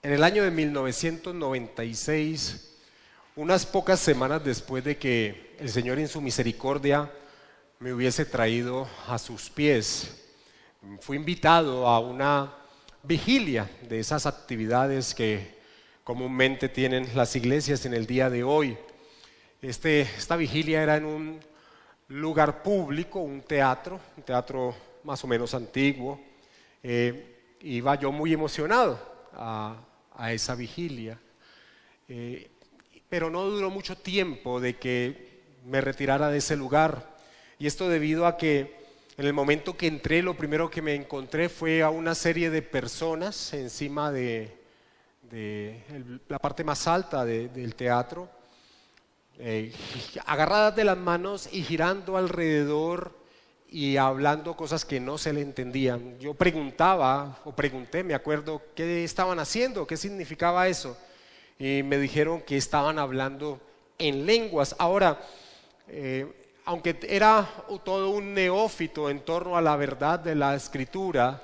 En el año de 1996, unas pocas semanas después de que el Señor en su misericordia me hubiese traído a sus pies, fui invitado a una vigilia de esas actividades que comúnmente tienen las iglesias en el día de hoy. Esta vigilia era en un lugar público, un teatro más o menos antiguo. Iba yo muy emocionado a esa vigilia, pero no duró mucho tiempo de que me retirara de ese lugar, y esto debido a que en el momento que entré, lo primero que me encontré fue a una serie de personas encima de la parte más alta del teatro, agarradas de las manos y girando alrededor y hablando cosas que no se le entendían. Yo pregunté, me acuerdo, qué estaban haciendo, qué significaba eso, y me dijeron que estaban hablando en lenguas. Ahora, aunque era todo un neófito en torno a la verdad de la Escritura,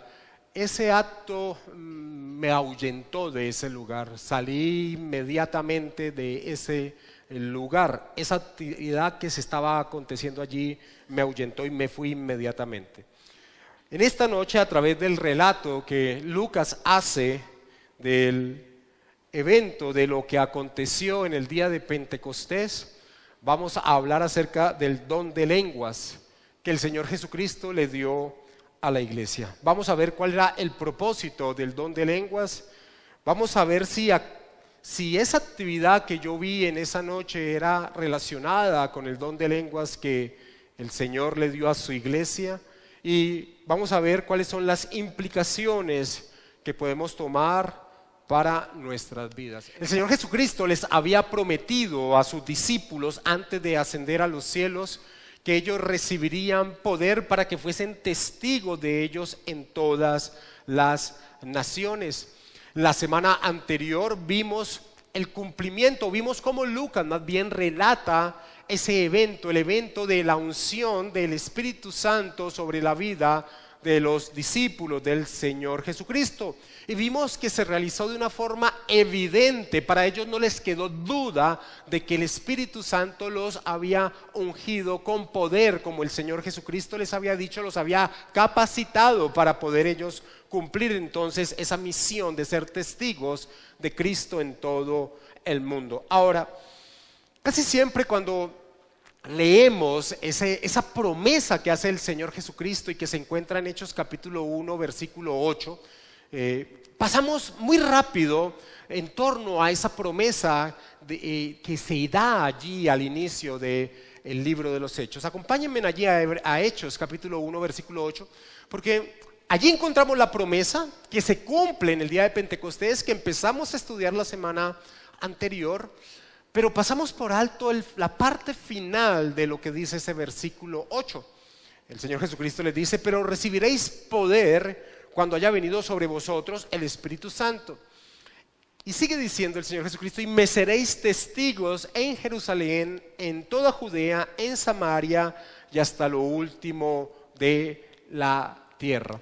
ese acto me ahuyentó de ese lugar. Salí inmediatamente de ese lugar. Esa actividad que se estaba aconteciendo allí me ahuyentó y me fui inmediatamente. En esta noche, a través del relato que Lucas hace del evento, de lo que aconteció en el día de Pentecostés, vamos a hablar acerca del don de lenguas que el Señor Jesucristo le dio a la iglesia. Vamos a ver cuál era el propósito del don de lenguas. Vamos a ver si esa actividad que yo vi en esa noche era relacionada con el don de lenguas que el Señor le dio a su iglesia, y vamos a ver cuáles son las implicaciones que podemos tomar para nuestras vidas. El Señor Jesucristo les había prometido a sus discípulos antes de ascender a los cielos que ellos recibirían poder para que fuesen testigos de ellos en todas las naciones. La semana anterior vimos el cumplimiento, vimos cómo Lucas más bien relata ese evento, el evento de la unción del Espíritu Santo sobre la vida de los discípulos del Señor Jesucristo. Y vimos que se realizó de una forma evidente. Para ellos no les quedó duda de que el Espíritu Santo los había ungido con poder, como el Señor Jesucristo les había dicho, los había capacitado para poder ellos cumplir entonces esa misión de ser testigos de Cristo en todo el mundo. Ahora, casi siempre cuando leemos esa promesa que hace el Señor Jesucristo y que se encuentra en Hechos capítulo 1 versículo 8, pasamos muy rápido en torno a esa promesa que se da allí al inicio del libro de los Hechos. Acompáñenme allí a Hechos capítulo 1 versículo 8, porque allí encontramos la promesa que se cumple en el día de Pentecostés, que empezamos a estudiar la semana anterior. Pero pasamos por alto la parte final de lo que dice ese versículo 8. El Señor Jesucristo les dice: pero recibiréis poder cuando haya venido sobre vosotros el Espíritu Santo. Y sigue diciendo el Señor Jesucristo: y me seréis testigos en Jerusalén, en toda Judea, en Samaria y hasta lo último de la tierra.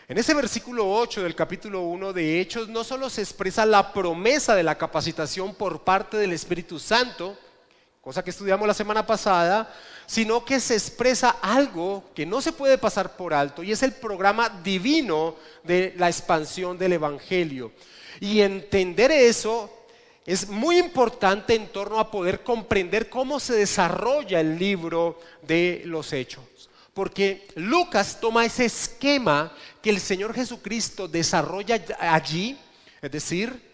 En ese versículo 8 del capítulo 1 de Hechos no solo se expresa la promesa de la capacitación por parte del Espíritu Santo, cosa que estudiamos la semana pasada, sino que se expresa algo que no se puede pasar por alto, y es el programa divino de la expansión del Evangelio. Y entender eso es muy importante en torno a poder comprender cómo se desarrolla el libro de los Hechos. Porque Lucas toma ese esquema que el Señor Jesucristo desarrolla allí, es decir,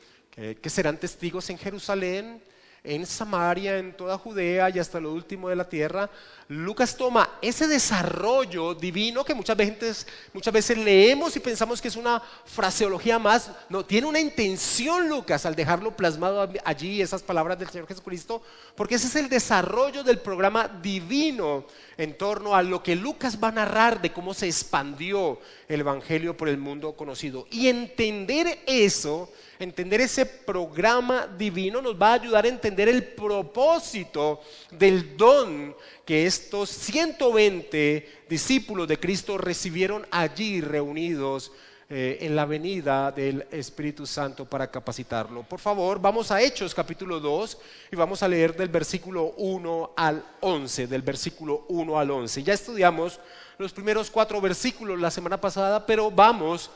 que serán testigos en Jerusalén, en Samaria, en toda Judea y hasta lo último de la tierra. Lucas toma ese desarrollo divino que muchas veces leemos y pensamos que es una fraseología más. No, tiene una intención Lucas al dejarlo plasmado allí, esas palabras del Señor Jesucristo, porque ese es el desarrollo del programa divino en torno a lo que Lucas va a narrar de cómo se expandió el Evangelio por el mundo conocido. Y entender eso, entender ese programa divino, nos va a ayudar a entender el propósito del don que estos 120 discípulos de Cristo recibieron allí reunidos en la venida del Espíritu Santo para capacitarlo. Por favor, vamos a Hechos capítulo 2 y vamos a leer del versículo 1 al 11, del versículo 1 al 11. Ya estudiamos los primeros 4 versículos la semana pasada, pero vamos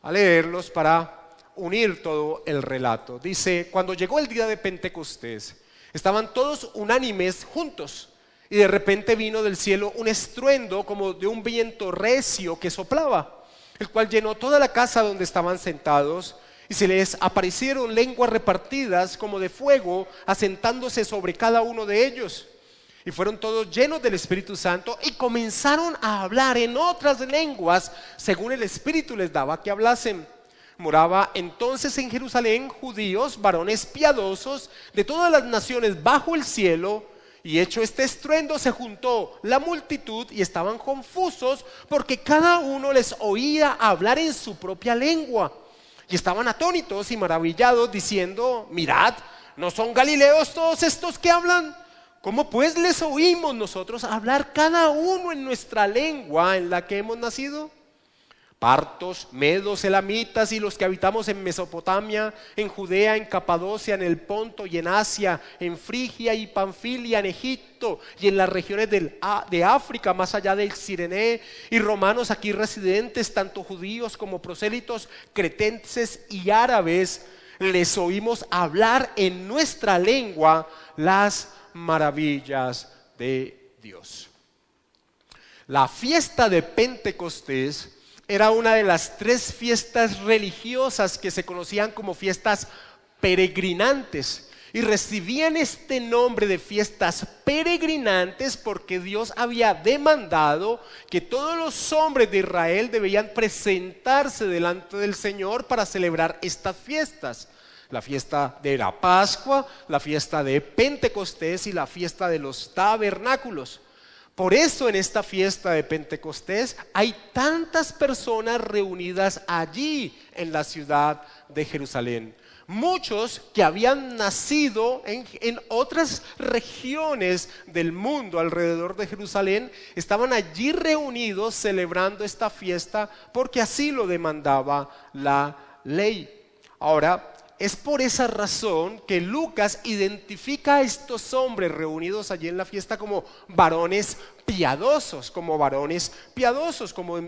a leerlos para unir todo el relato. Dice: cuando llegó el día de Pentecostés, estaban todos unánimes juntos, y de repente vino del cielo un estruendo como de un viento recio que soplaba, el cual llenó toda la casa donde estaban sentados, y se les aparecieron lenguas repartidas como de fuego, asentándose sobre cada uno de ellos. Y fueron todos llenos del Espíritu Santo y comenzaron a hablar en otras lenguas según el Espíritu les daba que hablasen. Moraba entonces en Jerusalén judíos, varones piadosos de todas las naciones bajo el cielo. Y hecho este estruendo, se juntó la multitud y estaban confusos, porque cada uno les oía hablar en su propia lengua. Y estaban atónitos y maravillados, diciendo: mirad, ¿no son galileos todos estos que hablan? ¿Cómo pues les oímos nosotros hablar cada uno en nuestra lengua en la que hemos nacido? Partos, medos, elamitas y los que habitamos en Mesopotamia, en Judea, en Capadocia, en el Ponto y en Asia, en Frigia y Panfilia, en Egipto y en las regiones de África, más allá del Cireneo, y romanos aquí residentes, tanto judíos como prosélitos, cretenses y árabes, les oímos hablar en nuestra lengua las maravillas de Dios. La fiesta de Pentecostés era una de las 3 fiestas religiosas que se conocían como fiestas peregrinantes, y recibían este nombre de fiestas peregrinantes porque Dios había demandado que todos los hombres de Israel debían presentarse delante del Señor para celebrar estas fiestas: la fiesta de la Pascua, la fiesta de Pentecostés y la fiesta de los tabernáculos. Por eso en esta fiesta de Pentecostés hay tantas personas reunidas allí en la ciudad de Jerusalén. Muchos que habían nacido en otras regiones del mundo alrededor de Jerusalén estaban allí reunidos celebrando esta fiesta porque así lo demandaba la ley. Ahora, es por esa razón que Lucas identifica a estos hombres reunidos allí en la fiesta como varones piadosos, como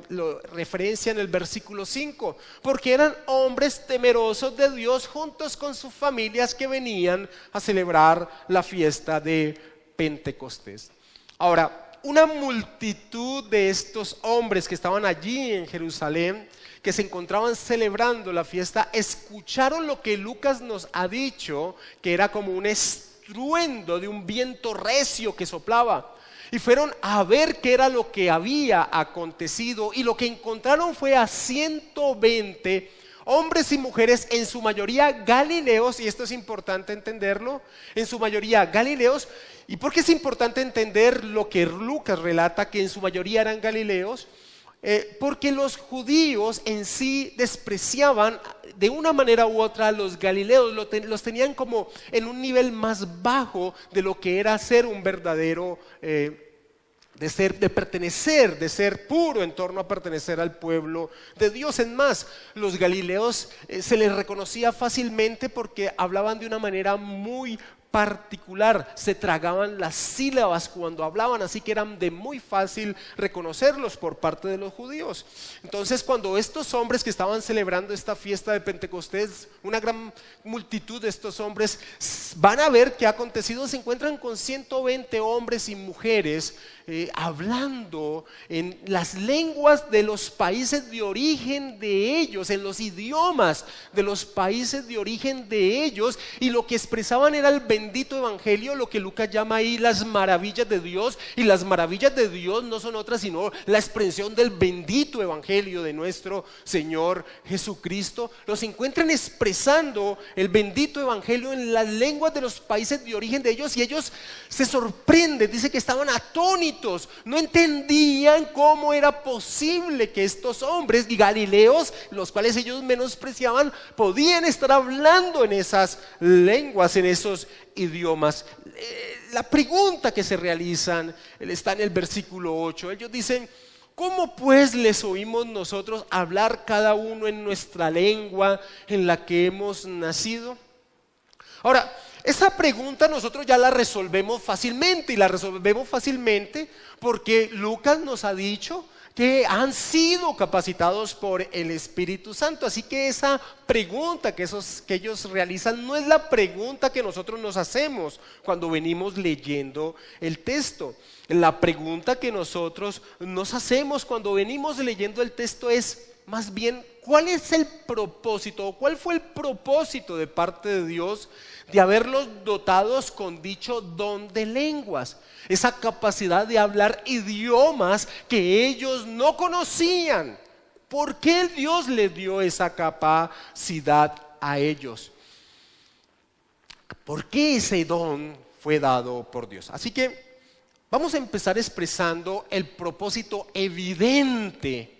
lo referencia en el versículo 5, porque eran hombres temerosos de Dios juntos con sus familias que venían a celebrar la fiesta de Pentecostés. Ahora, una multitud de estos hombres que estaban allí en Jerusalén, que se encontraban celebrando la fiesta, escucharon lo que Lucas nos ha dicho, que era como un estruendo de un viento recio que soplaba, y fueron a ver qué era lo que había acontecido, y lo que encontraron fue a 120 hombres y mujeres, en su mayoría galileos, y esto es importante entenderlo, en su mayoría galileos. ¿Y por qué es importante entender lo que Lucas relata, que en su mayoría eran galileos? Porque los judíos en sí despreciaban de una manera u otra a los galileos, los tenían como en un nivel más bajo de lo que era ser un verdadero, de pertenecer, de ser puro en torno a pertenecer al pueblo de Dios. En más, los galileos se les reconocía fácilmente porque hablaban de una manera muy particular, se tragaban las sílabas cuando hablaban, así que eran de muy fácil reconocerlos por parte de los judíos. Entonces, cuando estos hombres que estaban celebrando esta fiesta de Pentecostés, una gran multitud de estos hombres van a ver qué ha acontecido, se encuentran con 120 hombres y mujeres hablando en las lenguas de los países de origen de ellos, en los idiomas de los países de origen de ellos, y lo que expresaban era el bendito evangelio, lo que Lucas llama ahí las maravillas de Dios. Y las maravillas de Dios no son otras sino la expresión del bendito evangelio de nuestro Señor Jesucristo. Los encuentran expresando el bendito evangelio en las lenguas de los países de origen de ellos, y ellos se sorprenden, dice que estaban atónitos, no entendían cómo era posible que estos hombres y galileos, los cuales ellos menospreciaban, podían estar hablando en esas lenguas, en esos idiomas. La pregunta que se realizan está en el versículo 8. Ellos dicen: ¿Cómo pues les oímos nosotros hablar cada uno en nuestra lengua en la que hemos nacido? Ahora, esa pregunta nosotros ya la resolvemos fácilmente, y la resolvemos fácilmente porque Lucas nos ha dicho que han sido capacitados por el Espíritu Santo. Así que esa pregunta que ellos realizan no es la pregunta que nosotros nos hacemos cuando venimos leyendo el texto. La pregunta que nosotros nos hacemos cuando venimos leyendo el texto es más bien, ¿cuál es el propósito o cuál fue el propósito de parte de Dios de haberlos dotados con dicho don de lenguas? Esa capacidad de hablar idiomas que ellos no conocían. ¿Por qué Dios les dio esa capacidad a ellos? ¿Por qué ese don fue dado por Dios? Así que vamos a empezar expresando el propósito evidente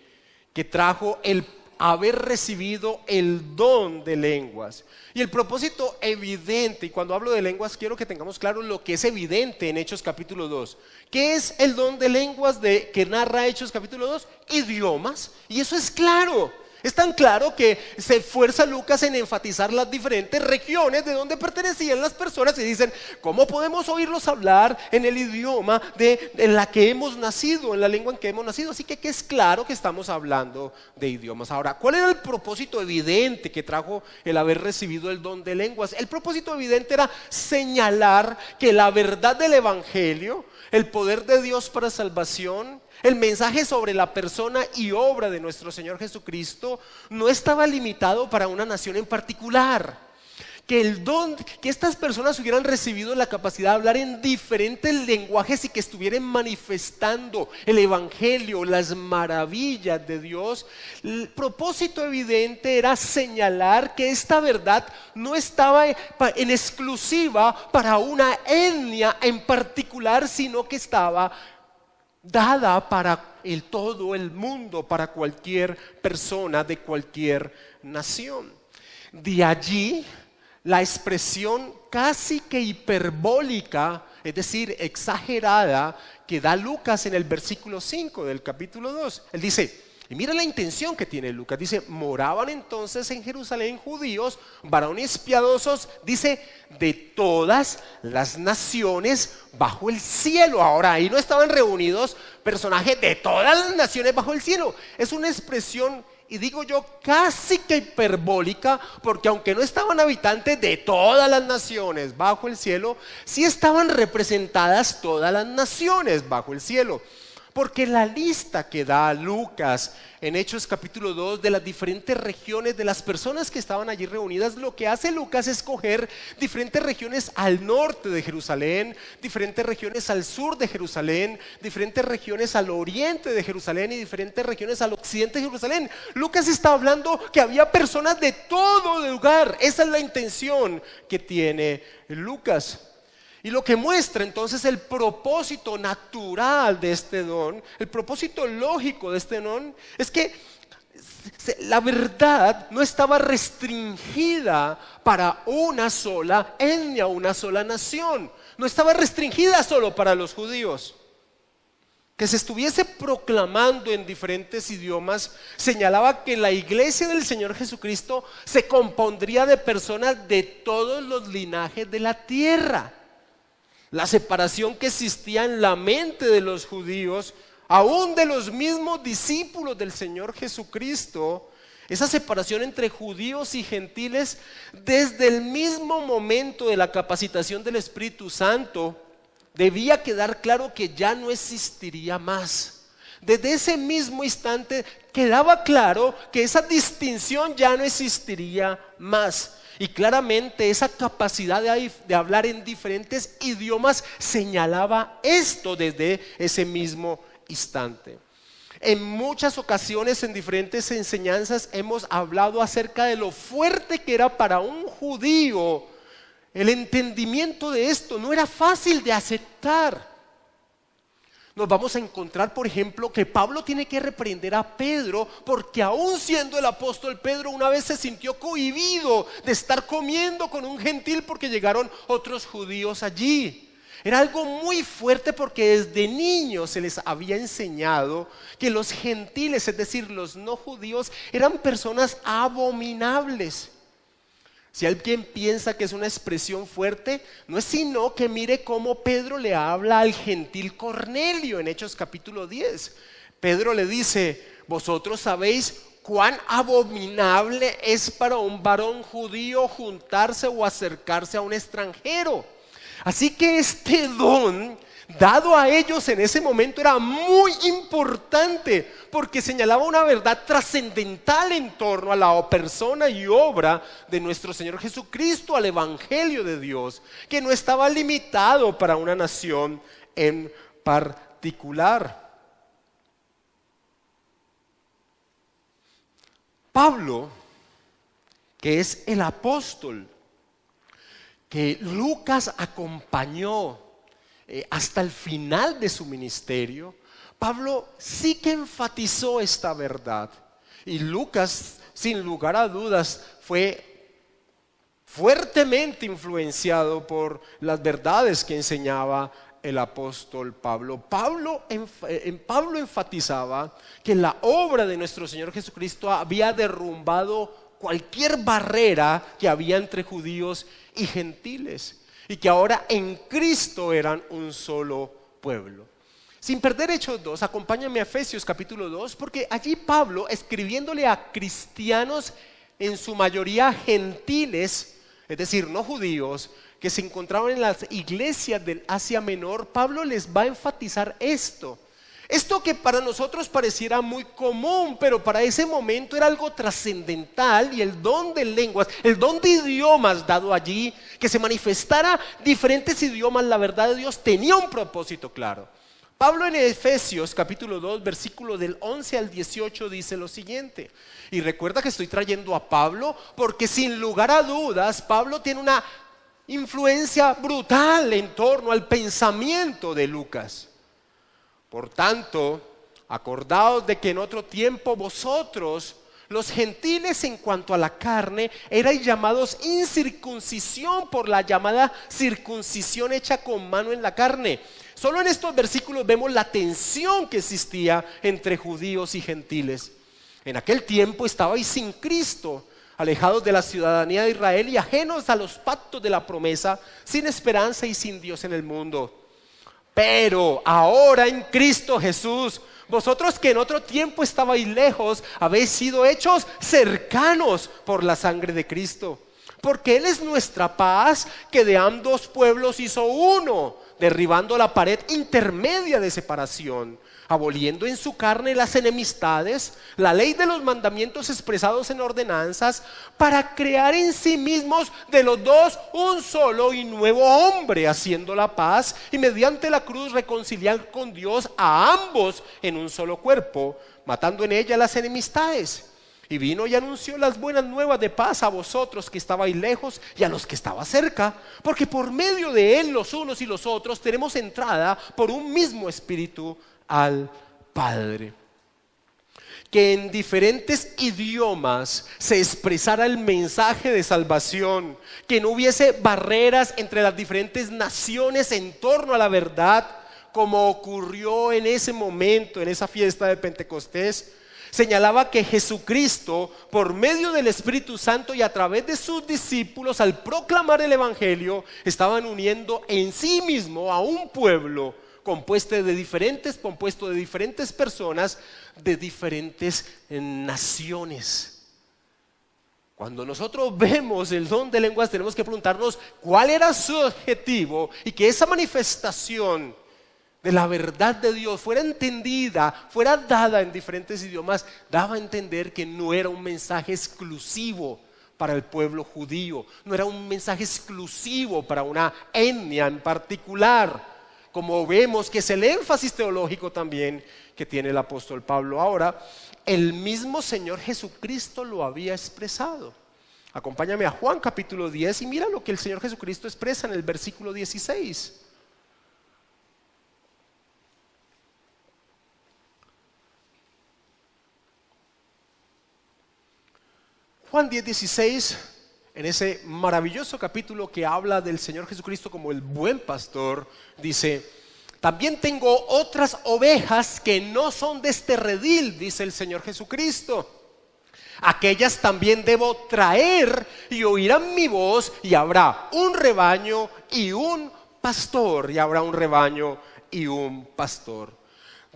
que trajo el haber recibido el don de lenguas. Y el propósito evidente, y cuando hablo de lenguas quiero que tengamos claro lo que es evidente en Hechos capítulo 2. ¿Qué es el don de lenguas que narra Hechos capítulo 2? Idiomas. Y eso es claro. Es tan claro que se esfuerza Lucas en enfatizar las diferentes regiones de donde pertenecían las personas y dicen, ¿cómo podemos oírlos hablar en el idioma en la que hemos nacido, en la lengua en que hemos nacido? Así que es claro que estamos hablando de idiomas. Ahora, ¿cuál era el propósito evidente que trajo el haber recibido el don de lenguas? El propósito evidente era señalar que la verdad del Evangelio, el poder de Dios para salvación, el mensaje sobre la persona y obra de nuestro Señor Jesucristo no estaba limitado para una nación en particular. Que el don, que estas personas hubieran recibido la capacidad de hablar en diferentes lenguajes y que estuvieran manifestando el Evangelio, las maravillas de Dios. El propósito evidente era señalar que esta verdad no estaba en exclusiva para una etnia en particular, sino que estaba dada para todo el mundo, para cualquier persona de cualquier nación. De allí la expresión casi que hiperbólica, es decir, exagerada, que da Lucas en el versículo 5 del capítulo 2. Él dice, y mira la intención que tiene Lucas, dice, moraban entonces en Jerusalén judíos, varones piadosos, dice, de todas las naciones bajo el cielo. Ahora, ahí no estaban reunidos personajes de todas las naciones bajo el cielo. Es una expresión, y digo yo, casi que hiperbólica, porque aunque no estaban habitantes de todas las naciones bajo el cielo, sí estaban representadas todas las naciones bajo el cielo. Porque la lista que da Lucas en Hechos capítulo 2 de las diferentes regiones de las personas que estaban allí reunidas, lo que hace Lucas es coger diferentes regiones al norte de Jerusalén, diferentes regiones al sur de Jerusalén, diferentes regiones al oriente de Jerusalén y diferentes regiones al occidente de Jerusalén. Lucas está hablando que había personas de todo lugar. Esa es la intención que tiene Lucas. Y lo que muestra entonces el propósito natural de este don, el propósito lógico de este don, es que la verdad no estaba restringida para una sola etnia, una sola nación. No estaba restringida solo para los judíos. Que se estuviese proclamando en diferentes idiomas señalaba que la iglesia del Señor Jesucristo se compondría de personas de todos los linajes de la tierra. La separación que existía en la mente de los judíos, aún de los mismos discípulos del Señor Jesucristo, esa separación entre judíos y gentiles, desde el mismo momento de la capacitación del Espíritu Santo, debía quedar claro que ya no existiría más. Desde ese mismo instante quedaba claro que esa distinción ya no existiría más. Y claramente esa capacidad de hablar en diferentes idiomas señalaba esto desde ese mismo instante. En muchas ocasiones, en diferentes enseñanzas, hemos hablado acerca de lo fuerte que era para un judío el entendimiento de esto. No era fácil de aceptar. Nos vamos a encontrar, por ejemplo, que Pablo tiene que reprender a Pedro porque aún siendo el apóstol Pedro una vez se sintió cohibido de estar comiendo con un gentil porque llegaron otros judíos allí. Era algo muy fuerte porque desde niños se les había enseñado que los gentiles, es decir, los no judíos, eran personas abominables. Si alguien piensa que es una expresión fuerte, no es sino que mire cómo Pedro le habla al gentil Cornelio en Hechos capítulo 10. Pedro le dice: vosotros sabéis cuán abominable es para un varón judío juntarse o acercarse a un extranjero. Así que este don dado a ellos en ese momento era muy importante, porque señalaba una verdad trascendental en torno a la persona y obra de nuestro Señor Jesucristo, al Evangelio de Dios, que no estaba limitado para una nación en particular. Pablo, que es el apóstol que Lucas acompañó hasta el final de su ministerio, Pablo sí que enfatizó esta verdad. Y Lucas, sin lugar a dudas, fue fuertemente influenciado por las verdades que enseñaba el apóstol Pablo. Pablo enfatizaba que la obra de nuestro Señor Jesucristo había derrumbado cualquier barrera que había entre judíos y gentiles, y que ahora en Cristo eran un solo pueblo. Sin perder Hechos 2, acompáñame a Efesios capítulo 2, porque allí Pablo, escribiéndole a cristianos en su mayoría gentiles, es decir, no judíos, que se encontraban en las iglesias del Asia Menor, Pablo les va a enfatizar esto. Esto que para nosotros pareciera muy común, pero para ese momento era algo trascendental, y el don de lenguas, el don de idiomas dado allí, que se manifestara diferentes idiomas, la verdad de Dios, tenía un propósito claro. Pablo en Efesios capítulo 2, versículo del 11 al 18 dice lo siguiente, y recuerda que estoy trayendo a Pablo porque sin lugar a dudas Pablo tiene una influencia brutal en torno al pensamiento de Lucas. Por tanto, acordaos de que en otro tiempo vosotros, los gentiles en cuanto a la carne, erais llamados incircuncisión por la llamada circuncisión hecha con mano en la carne. Solo en estos versículos vemos la tensión que existía entre judíos y gentiles. En aquel tiempo estabais sin Cristo, alejados de la ciudadanía de Israel y ajenos a los pactos de la promesa, sin esperanza y sin Dios en el mundo. Pero ahora en Cristo Jesús, vosotros que en otro tiempo estabais lejos, habéis sido hechos cercanos por la sangre de Cristo. Porque Él es nuestra paz, que de ambos pueblos hizo uno, derribando la pared intermedia de separación, aboliendo en su carne las enemistades, la ley de los mandamientos expresados en ordenanzas, para crear en sí mismos de los dos un solo y nuevo hombre, haciendo la paz, y mediante la cruz reconciliar con Dios a ambos en un solo cuerpo, matando en ella las enemistades. Y vino y anunció las buenas nuevas de paz a vosotros que estabais lejos y a los que estabais cerca, porque por medio de Él los unos y los otros tenemos entrada por un mismo espíritu al Padre. Que en diferentes idiomas se expresara el mensaje de salvación, que no hubiese barreras entre las diferentes naciones en torno a la verdad, como ocurrió en ese momento, en esa fiesta de Pentecostés. Señalaba que Jesucristo, por medio del Espíritu Santo y a través de sus discípulos, al proclamar el Evangelio, estaban uniendo en sí mismo a un pueblo compuesto de diferentes personas de diferentes naciones. Cuando nosotros vemos el don de lenguas, tenemos que preguntarnos cuál era su objetivo, y que esa manifestación de la verdad de Dios fuera entendida, fuera dada en diferentes idiomas, daba a entender que no era un mensaje exclusivo para el pueblo judío, no era un mensaje exclusivo para una etnia en particular, como vemos que es el énfasis teológico también que tiene el apóstol Pablo. Ahora, el mismo Señor Jesucristo lo había expresado. Acompáñame a Juan capítulo 10 y mira lo que el Señor Jesucristo expresa en el versículo 16. Juan 10:16, en ese maravilloso capítulo que habla del Señor Jesucristo como el buen pastor, dice: también tengo otras ovejas que no son de este redil, dice el Señor Jesucristo. Aquellas también debo traer y oirán mi voz, y habrá un rebaño y un pastor, y habrá un rebaño y un pastor.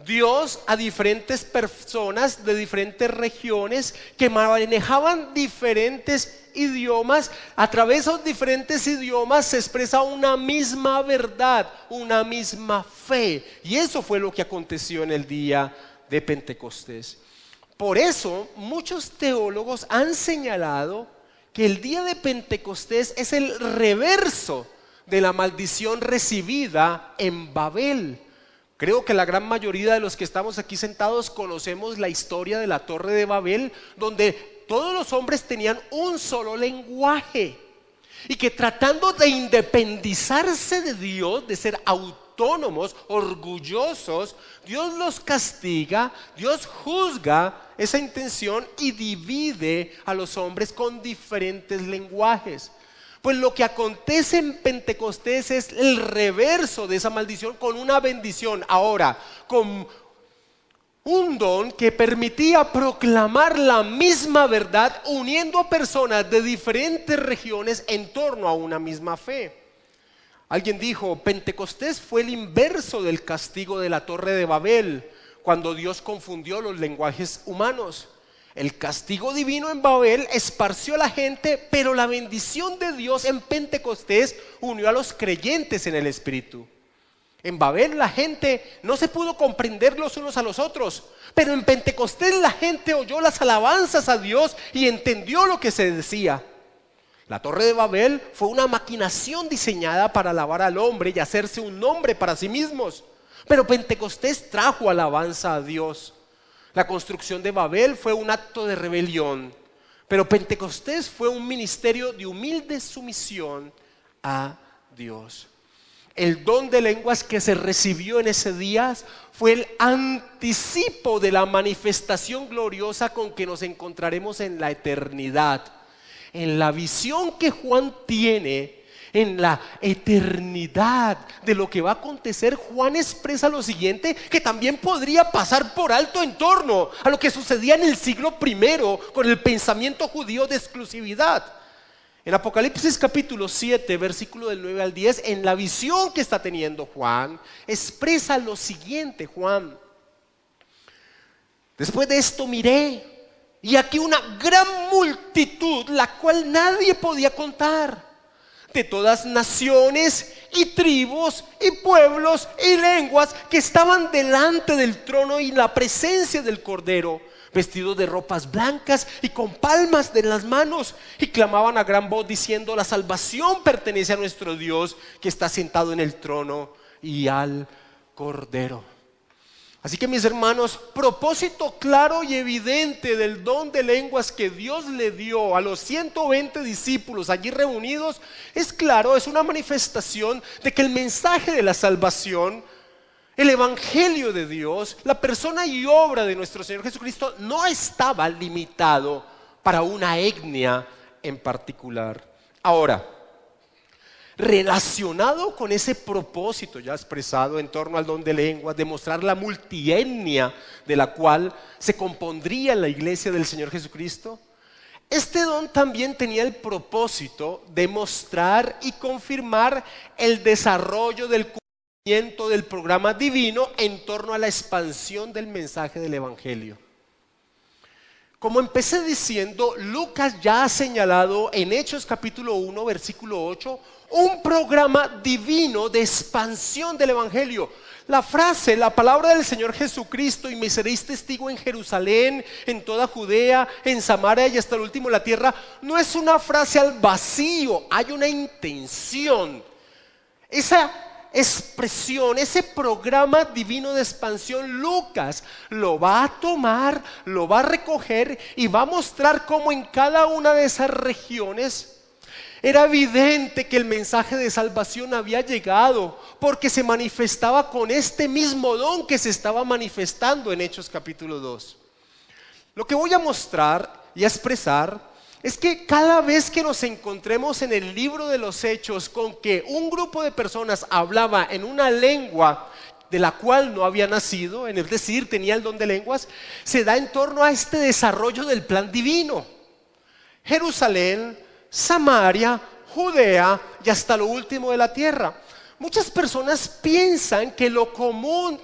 Dios a diferentes personas de diferentes regiones que manejaban diferentes idiomas, a través de esos diferentes idiomas se expresa una misma verdad, una misma fe. Y eso fue lo que aconteció en el día de Pentecostés. Por eso muchos teólogos han señalado que el día de Pentecostés es el reverso de la maldición recibida en Babel. Creo que la gran mayoría de los que estamos aquí sentados conocemos la historia de la Torre de Babel, donde todos los hombres tenían un solo lenguaje y que, tratando de independizarse de Dios, de ser autónomos, orgullosos, Dios los castiga, Dios juzga esa intención y divide a los hombres con diferentes lenguajes. Pues lo que acontece en Pentecostés es el reverso de esa maldición, con una bendición. Ahora, con un don que permitía proclamar la misma verdad, uniendo a personas de diferentes regiones en torno a una misma fe. Alguien dijo: Pentecostés fue el inverso del castigo de la Torre de Babel, cuando Dios confundió los lenguajes humanos. El castigo divino en Babel esparció a la gente, pero la bendición de Dios en Pentecostés unió a los creyentes en el Espíritu. En Babel la gente no se pudo comprender los unos a los otros, pero en Pentecostés la gente oyó las alabanzas a Dios y entendió lo que se decía. La Torre de Babel fue una maquinación diseñada para alabar al hombre y hacerse un nombre para sí mismos, pero Pentecostés trajo alabanza a Dios. La construcción de Babel fue un acto de rebelión, pero Pentecostés fue un ministerio de humilde sumisión a Dios. El don de lenguas que se recibió en ese día fue el anticipo de la manifestación gloriosa con que nos encontraremos en la eternidad. En la visión que Juan tiene en la eternidad de lo que va a acontecer, Juan expresa lo siguiente, que también podría pasar por alto en torno a lo que sucedía en el siglo I con el pensamiento judío de exclusividad. En Apocalipsis capítulo 7, versículo del 9 al 10, en la visión que está teniendo Juan, expresa lo siguiente. Juan: después de esto miré, y aquí una gran multitud, la cual nadie podía contar, de todas naciones y tribus y pueblos y lenguas, que estaban delante del trono y en la presencia del Cordero, vestidos de ropas blancas y con palmas en las manos, y clamaban a gran voz diciendo: la salvación pertenece a nuestro Dios, que está sentado en el trono, y al Cordero. Así que, mis hermanos, propósito claro y evidente del don de lenguas que Dios le dio a los 120 discípulos allí reunidos es claro, es una manifestación de que el mensaje de la salvación, el evangelio de Dios, la persona y obra de nuestro Señor Jesucristo no estaba limitado para una etnia en particular. Ahora, relacionado con ese propósito ya expresado en torno al don de lenguas, de mostrar la multietnia de la cual se compondría la iglesia del Señor Jesucristo, este don también tenía el propósito de mostrar y confirmar el desarrollo del cumplimiento del programa divino en torno a la expansión del mensaje del evangelio. Como empecé diciendo, Lucas ya ha señalado en Hechos capítulo 1, versículo 8, un programa divino de expansión del evangelio. La frase, la palabra del Señor Jesucristo: y me seréis testigo en Jerusalén, en toda Judea, en Samaria y hasta el último de la tierra, no es una frase al vacío, hay una intención. Esa expresión, ese programa divino de expansión, Lucas lo va a tomar, lo va a recoger y va a mostrar cómo en cada una de esas regiones era evidente que el mensaje de salvación había llegado, porque se manifestaba con este mismo don que se estaba manifestando en Hechos capítulo 2. Lo que voy a mostrar y a expresar es que cada vez que nos encontremos en el libro de los Hechos con que un grupo de personas hablaba en una lengua de la cual no había nacido, es decir, tenía el don de lenguas, se da en torno a este desarrollo del plan divino. Jerusalén, Samaria, Judea y hasta lo último de la tierra. Muchas personas piensan que lo común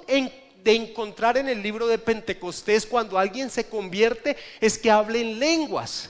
de encontrar en el libro de Pentecostés cuando alguien se convierte es que hable en lenguas.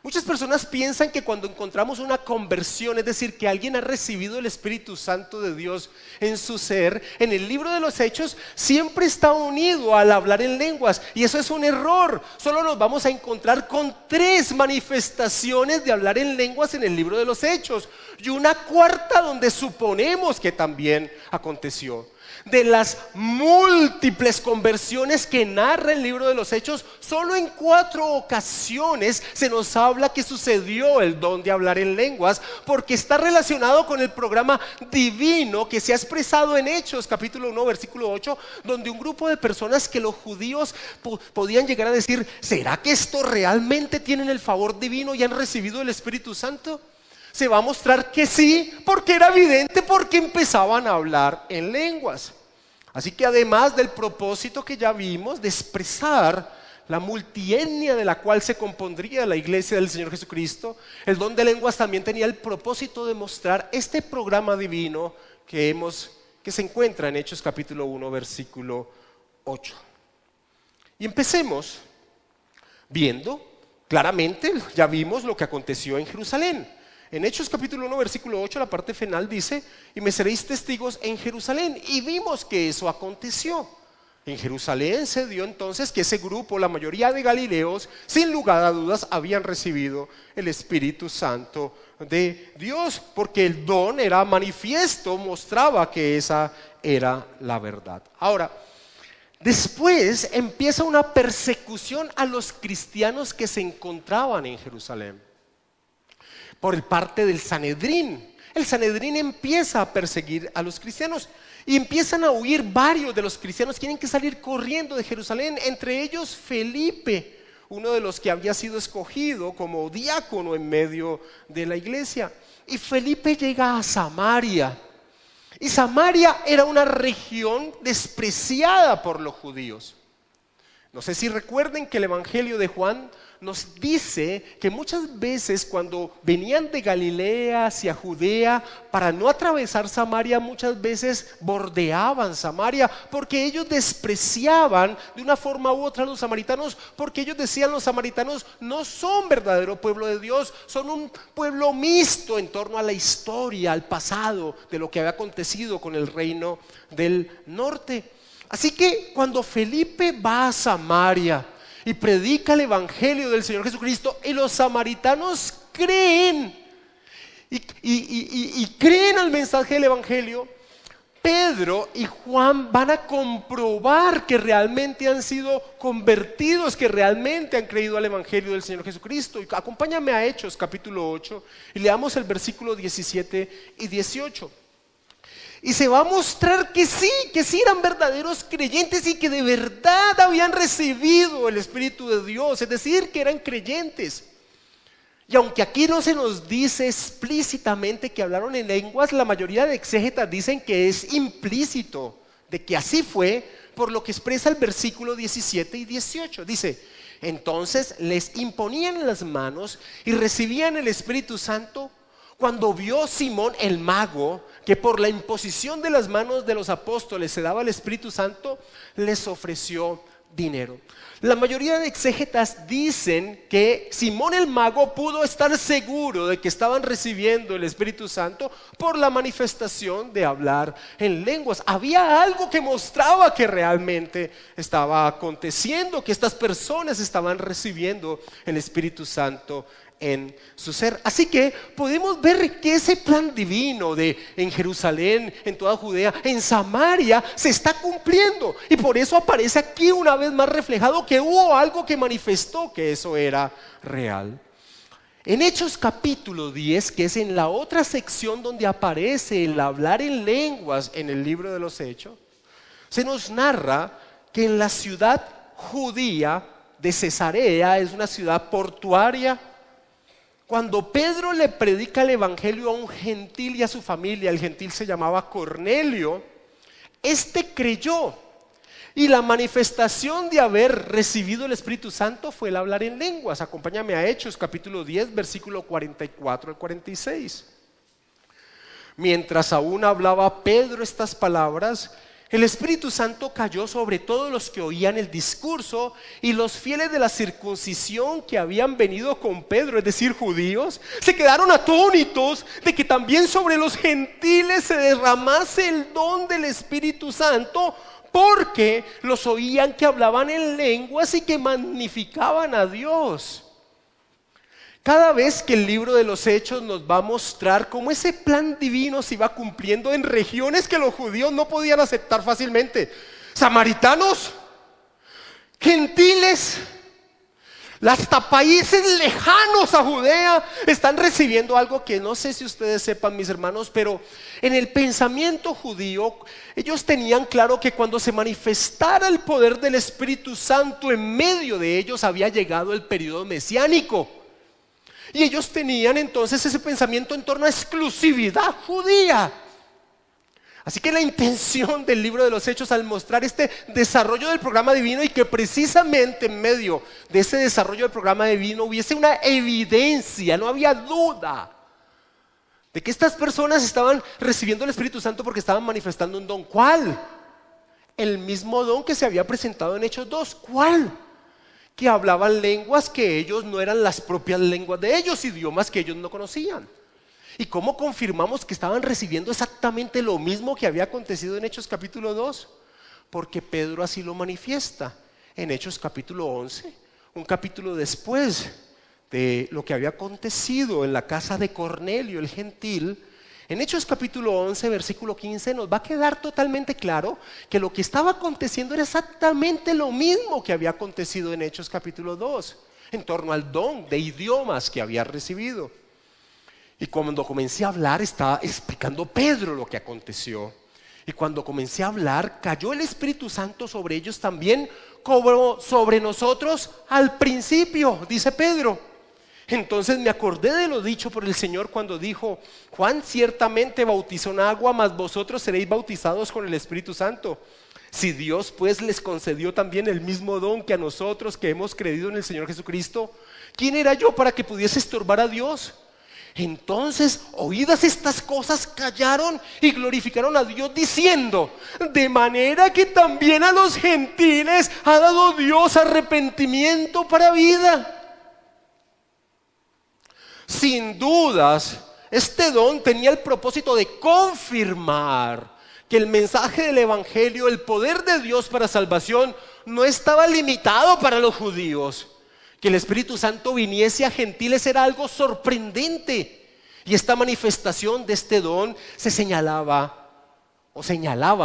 Muchas personas piensan que cuando encontramos una conversión, es decir, que alguien ha recibido el Espíritu Santo de Dios en su ser, en el libro de los Hechos siempre está unido al hablar en lenguas, y eso es un error. Solo nos vamos a encontrar con 3 manifestaciones de hablar en lenguas en el libro de los Hechos, y una cuarta donde suponemos que también aconteció. De las múltiples conversiones que narra el libro de los Hechos, solo en 4 ocasiones se nos habla que sucedió el don de hablar en lenguas, porque está relacionado con el programa divino que se ha expresado en Hechos capítulo 1 versículo 8, donde un grupo de personas que los judíos podían llegar a decir: ¿será que estos realmente tienen el favor divino y han recibido el Espíritu Santo? Se va a mostrar que sí, porque era evidente, porque empezaban a hablar en lenguas. Así que además del propósito que ya vimos de expresar la multietnia de la cual se compondría la iglesia del Señor Jesucristo, el don de lenguas también tenía el propósito de mostrar este programa divino que se encuentra en Hechos capítulo 1 versículo 8. Y empecemos viendo claramente, ya vimos lo que aconteció en Jerusalén. En Hechos capítulo 1 versículo 8 la parte final dice: y me seréis testigos en Jerusalén. Y vimos que eso aconteció. En Jerusalén se dio entonces que ese grupo, la mayoría de galileos, sin lugar a dudas habían recibido el Espíritu Santo de Dios, porque el don era manifiesto, mostraba que esa era la verdad. Ahora, después empieza una persecución a los cristianos que se encontraban en Jerusalén por parte del Sanedrín. El Sanedrín empieza a perseguir a los cristianos y empiezan a huir varios de los cristianos, tienen que salir corriendo de Jerusalén, entre ellos Felipe, uno de los que había sido escogido como diácono en medio de la iglesia. Y Felipe llega a Samaria, y Samaria era una región despreciada por los judíos. No sé si recuerden que el Evangelio de Juan nos dice que muchas veces cuando venían de Galilea hacia Judea, para no atravesar Samaria, muchas veces bordeaban Samaria, porque ellos despreciaban de una forma u otra a los samaritanos, porque ellos decían: los samaritanos no son verdadero pueblo de Dios, son un pueblo mixto en torno a la historia, al pasado de lo que había acontecido con el reino del norte. Así que cuando Felipe va a Samaria y predica el evangelio del Señor Jesucristo, y los samaritanos creen y creen al mensaje del evangelio, Pedro y Juan van a comprobar que realmente han sido convertidos, que realmente han creído al evangelio del Señor Jesucristo. Y acompáñame a Hechos capítulo 8 y leamos el versículo 17 y 18. Y se va a mostrar que sí eran verdaderos creyentes y que de verdad habían recibido el Espíritu de Dios, es decir, que eran creyentes. Y aunque aquí no se nos dice explícitamente que hablaron en lenguas, la mayoría de exégetas dicen que es implícito de que así fue, por lo que expresa el versículo 17 y 18. Dice: entonces les imponían las manos y recibían el Espíritu Santo. Cuando vio Simón el mago que por la imposición de las manos de los apóstoles se daba el Espíritu Santo, les ofreció dinero. La mayoría de exégetas dicen que Simón el mago pudo estar seguro de que estaban recibiendo el Espíritu Santo por la manifestación de hablar en lenguas. Había algo que mostraba que realmente estaba aconteciendo, que estas personas estaban recibiendo el Espíritu Santo en su ser. Así que podemos ver que ese plan divino de en Jerusalén, en toda Judea, en Samaria, se está cumpliendo, y por eso aparece aquí una vez más reflejado que hubo algo que manifestó que eso era real. En Hechos capítulo 10, que es en la otra sección donde aparece el hablar en lenguas en el libro de los Hechos, se nos narra que en la ciudad judía de Cesarea, es una ciudad portuaria, Cuando Pedro le predica el evangelio a un gentil y a su familia, el gentil se llamaba Cornelio, este creyó. Y la manifestación de haber recibido el Espíritu Santo fue el hablar en lenguas. Acompáñame a Hechos capítulo 10, versículo 44 al 46. Mientras aún hablaba Pedro estas palabras, el Espíritu Santo cayó sobre todos los que oían el discurso, y los fieles de la circuncisión que habían venido con Pedro, es decir, judíos, se quedaron atónitos de que también sobre los gentiles se derramase el don del Espíritu Santo, porque los oían que hablaban en lenguas y que magnificaban a Dios. Cada vez que el libro de los Hechos nos va a mostrar cómo ese plan divino se iba cumpliendo en regiones que los judíos no podían aceptar fácilmente. Samaritanos, gentiles, hasta países lejanos a Judea están recibiendo algo que no sé si ustedes sepan, mis hermanos, pero en el pensamiento judío ellos tenían claro que cuando se manifestara el poder del Espíritu Santo en medio de ellos había llegado el periodo mesiánico. Y ellos tenían entonces ese pensamiento en torno a exclusividad judía. Así que la intención del libro de los Hechos al mostrar este desarrollo del programa divino, y que precisamente en medio de ese desarrollo del programa divino hubiese una evidencia, no había duda de que estas personas estaban recibiendo el Espíritu Santo porque estaban manifestando un don. ¿Cuál? El mismo don que se había presentado en Hechos 2. ¿Cuál? Que hablaban lenguas que ellos no eran las propias lenguas de ellos, idiomas que ellos no conocían. ¿Y cómo confirmamos que estaban recibiendo exactamente lo mismo que había acontecido en Hechos capítulo 2? Porque Pedro así lo manifiesta en Hechos capítulo 11, un capítulo después de lo que había acontecido en la casa de Cornelio el gentil. En Hechos capítulo 11, versículo 15, nos va a quedar totalmente claro que lo que estaba aconteciendo era exactamente lo mismo que había acontecido en Hechos capítulo 2, en torno al don de idiomas que había recibido. Y cuando comencé a hablar, estaba explicando Pedro lo que aconteció. Y cuando comencé a hablar, cayó el Espíritu Santo sobre ellos también, como sobre nosotros al principio, dice Pedro. Entonces me acordé de lo dicho por el Señor cuando dijo: Juan ciertamente bautizó en agua, mas vosotros seréis bautizados con el Espíritu Santo. Si Dios pues les concedió también el mismo don que a nosotros que hemos creído en el Señor Jesucristo, ¿quién era yo para que pudiese estorbar a Dios? Entonces, oídas estas cosas, callaron y glorificaron a Dios diciendo: de manera que también a los gentiles ha dado Dios arrepentimiento para vida. Sin dudas, este don tenía el propósito de confirmar que el mensaje del evangelio, el poder de Dios para salvación, no estaba limitado para los judíos. Que el Espíritu Santo viniese a gentiles era algo sorprendente. Y esta manifestación de este don se señalaba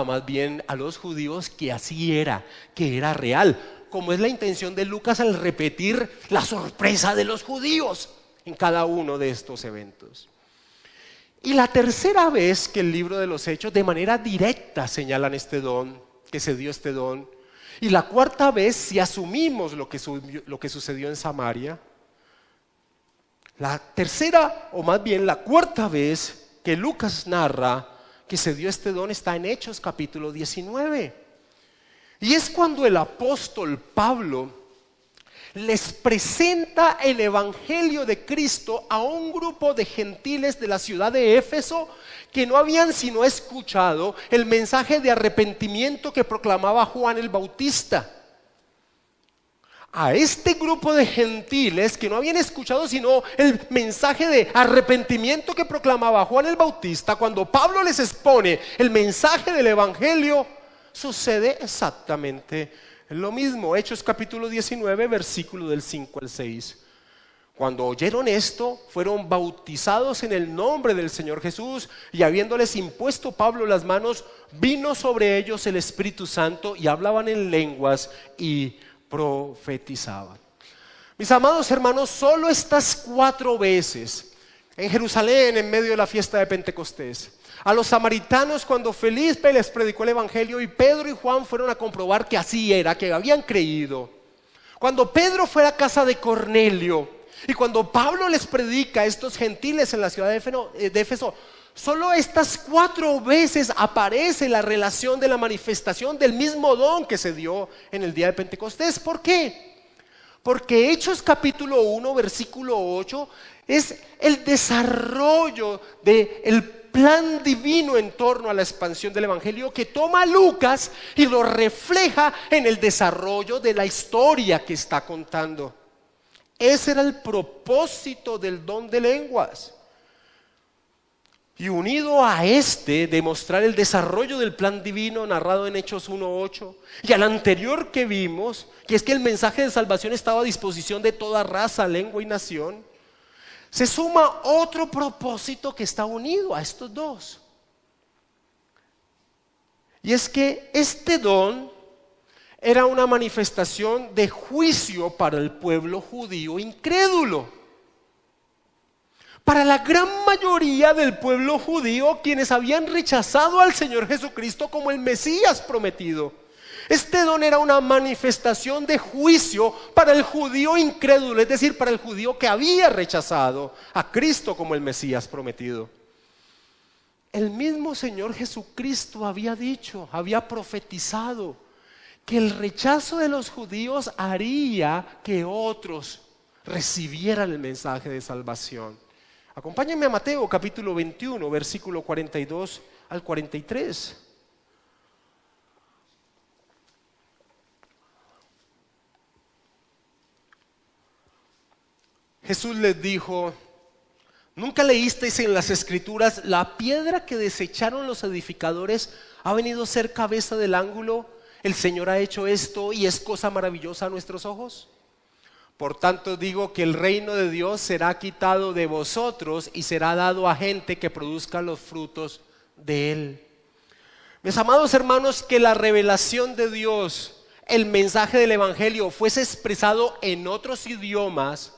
más bien a los judíos que así era, que era real, como es la intención de Lucas al repetir la sorpresa de los judíos en cada uno de estos eventos. Y la tercera vez que el libro de los Hechos de manera directa señalan este don, que se dio este don, y la cuarta vez si asumimos lo que sucedió en Samaria, la tercera, o más bien la cuarta vez que Lucas narra que se dio este don está en Hechos capítulo 19. Y es cuando el apóstol Pablo les presenta el evangelio de Cristo a un grupo de gentiles de la ciudad de Éfeso que no habían sino escuchado el mensaje de arrepentimiento que proclamaba Juan el Bautista. A este grupo de gentiles que no habían escuchado sino el mensaje de arrepentimiento que proclamaba Juan el Bautista, cuando Pablo les expone el mensaje del evangelio, sucede exactamente lo mismo. Hechos capítulo 19, versículo del 5 al 6. Cuando oyeron esto, fueron bautizados en el nombre del Señor Jesús, y habiéndoles impuesto Pablo las manos, vino sobre ellos el Espíritu Santo, y hablaban en lenguas y profetizaban. Mis amados hermanos, solo estas 4 veces en Jerusalén, en medio de la fiesta de Pentecostés, a los samaritanos cuando Felipe les predicó el evangelio y Pedro y Juan fueron a comprobar que así era, que habían creído. Cuando Pedro fue a la casa de Cornelio Y cuando Pablo les predica a estos gentiles en la ciudad de Éfeso, solo estas 4 veces aparece la relación de la manifestación del mismo don que se dio en el día de Pentecostés. ¿Por qué? Porque Hechos capítulo 1, versículo 8 es el desarrollo del plan divino en torno a la expansión del evangelio, que toma Lucas y lo refleja en el desarrollo de la historia que está contando. Ese era el propósito del don de lenguas. Y unido a demostrar el desarrollo del plan divino narrado en Hechos 1:8, y al anterior que vimos, que es que el mensaje de salvación estaba a disposición de toda raza, lengua y nación, se suma otro propósito que está unido a estos dos. Y es que este don era una manifestación de juicio para el pueblo judío incrédulo. Para la gran mayoría del pueblo judío, quienes habían rechazado al Señor Jesucristo como el Mesías prometido, este don era una manifestación de juicio para el judío incrédulo, es decir, para el judío que había rechazado a Cristo como el Mesías prometido. El mismo Señor Jesucristo había dicho, había profetizado que el rechazo de los judíos haría que otros recibieran el mensaje de salvación. Acompáñenme a Mateo capítulo 21, versículo 42 al 43. Jesús les dijo: ¿nunca leísteis en las Escrituras: la piedra que desecharon los edificadores ha venido a ser cabeza del ángulo? El Señor ha hecho esto y es cosa maravillosa a nuestros ojos. Por tanto digo que el reino de Dios será quitado de vosotros y será dado a gente que produzca los frutos de él. Mis amados hermanos, que la revelación de Dios, el mensaje del evangelio, fuese expresado en otros idiomas,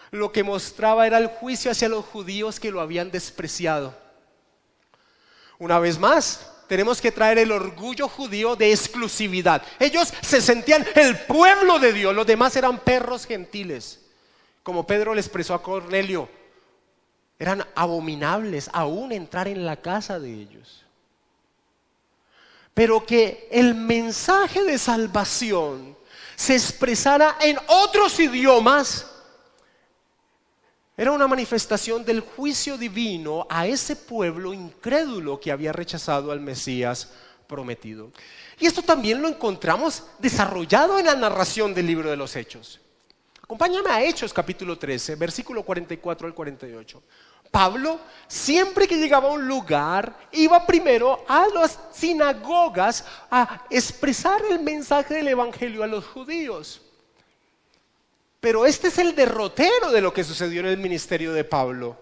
lo que mostraba era el juicio hacia los judíos que lo habían despreciado. Una vez más, tenemos que traer el orgullo judío de exclusividad. Ellos se sentían el pueblo de Dios, los demás eran perros gentiles. Como Pedro le expresó a Cornelio, eran abominables aún entrar en la casa de ellos. Pero que el mensaje de salvación se expresara en otros idiomas era una manifestación del juicio divino a ese pueblo incrédulo que había rechazado al Mesías prometido. Y esto también lo encontramos desarrollado en la narración del libro de los Hechos. Acompáñame a Hechos capítulo 13, versículo 44 al 48. Pablo, siempre que llegaba a un lugar, iba primero a las sinagogas a expresar el mensaje del evangelio a los judíos. Pero este es el derrotero de lo que sucedió en el ministerio de Pablo.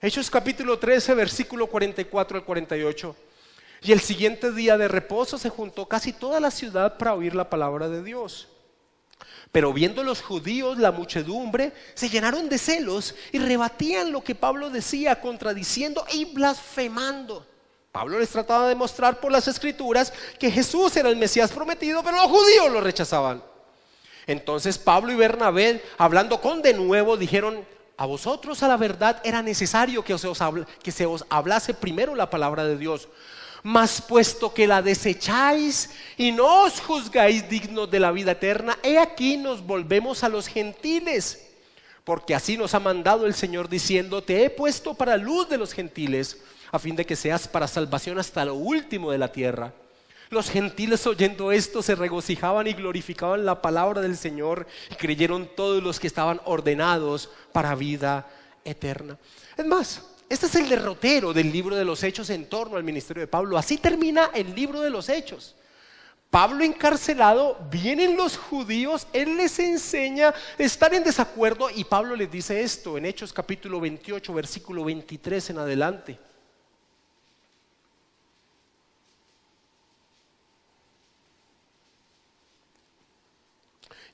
Hechos capítulo 13, versículo 44 al 48. Y el siguiente día de reposo se juntó casi toda la ciudad para oír la palabra de Dios. Pero viendo los judíos la muchedumbre, se llenaron de celos y rebatían lo que Pablo decía, contradiciendo y blasfemando. Pablo les trataba de mostrar por las escrituras que Jesús era el Mesías prometido, pero los judíos lo rechazaban. Entonces Pablo y Bernabé, hablando con denuedo, dijeron: a vosotros a la verdad era necesario que se os hablase primero la palabra de Dios. Mas puesto que la desecháis y no os juzgáis dignos de la vida eterna, he aquí nos volvemos a los gentiles. Porque así nos ha mandado el Señor diciendo: te he puesto para luz de los gentiles, a fin de que seas para salvación hasta lo último de la tierra. Los gentiles, oyendo esto, se regocijaban y glorificaban la palabra del Señor, y creyeron todos los que estaban ordenados para vida eterna. Es más, este es el derrotero del libro de los Hechos en torno al ministerio de Pablo. Así termina el libro de los Hechos. Pablo encarcelado, vienen los judíos, él les enseña, están en desacuerdo, y Pablo les dice esto en Hechos capítulo 28, versículo 23 en adelante.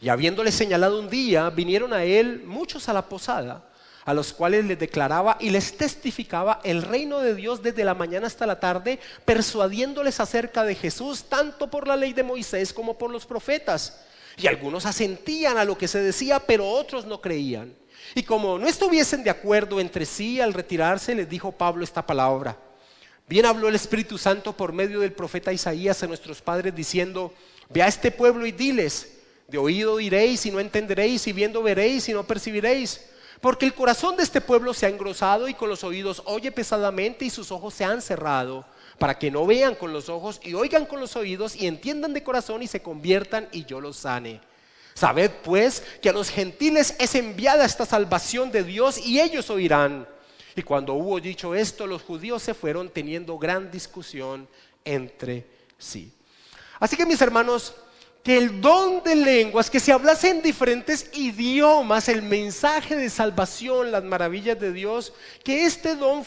Y habiéndole señalado un día, vinieron a él muchos a la posada, a los cuales les declaraba y les testificaba el reino de Dios desde la mañana hasta la tarde, persuadiéndoles acerca de Jesús, tanto por la ley de Moisés como por los profetas. Y algunos asentían a lo que se decía, pero otros no creían. Y como no estuviesen de acuerdo entre sí, al retirarse les dijo Pablo esta palabra: bien habló el Espíritu Santo por medio del profeta Isaías a nuestros padres diciendo: ve a este pueblo y diles, de oído oiréis y no entenderéis, y viendo veréis y no percibiréis. Porque el corazón de este pueblo se ha engrosado y con los oídos oye pesadamente y sus ojos se han cerrado, para que no vean con los ojos y oigan con los oídos y entiendan de corazón y se conviertan y yo los sane. Sabed pues que a los gentiles es enviada esta salvación de Dios y ellos oirán. Y cuando hubo dicho esto, los judíos se fueron teniendo gran discusión entre sí. Así que mis hermanos, que el don de lenguas, que se hablase en diferentes idiomas el mensaje de salvación, las maravillas de Dios, que este don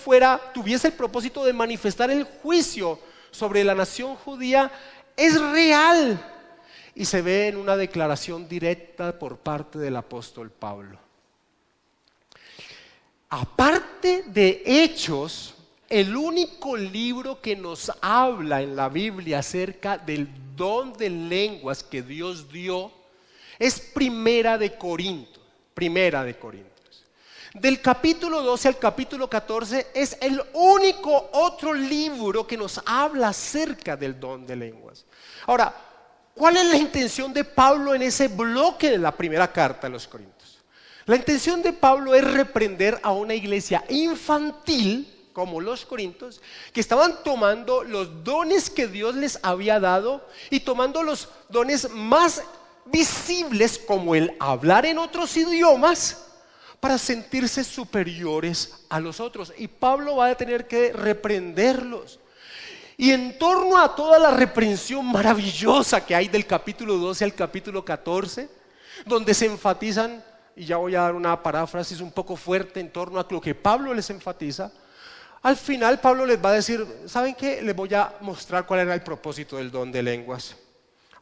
tuviese el propósito de manifestar el juicio sobre la nación judía, es real. Y se ve en una declaración directa por parte del apóstol Pablo. Aparte de Hechos, el único libro que nos habla en la Biblia acerca del don de lenguas que Dios dio es Primera de Corintios. Del capítulo 12 al capítulo 14 es el único otro libro que nos habla acerca del don de lenguas. Ahora, ¿cuál es la intención de Pablo en ese bloque de la primera carta a los Corintios? La intención de Pablo es reprender a una iglesia infantil como los corintios, que estaban tomando los dones que Dios les había dado y tomando los dones más visibles como el hablar en otros idiomas para sentirse superiores a los otros. Y Pablo va a tener que reprenderlos. Y en torno a toda la reprensión maravillosa que hay del capítulo 12 al capítulo 14, donde se enfatizan, y ya voy a dar una paráfrasis un poco fuerte en torno a lo que Pablo les enfatiza, al final Pablo les va a decir: ¿saben qué? Les voy a mostrar cuál era el propósito del don de lenguas.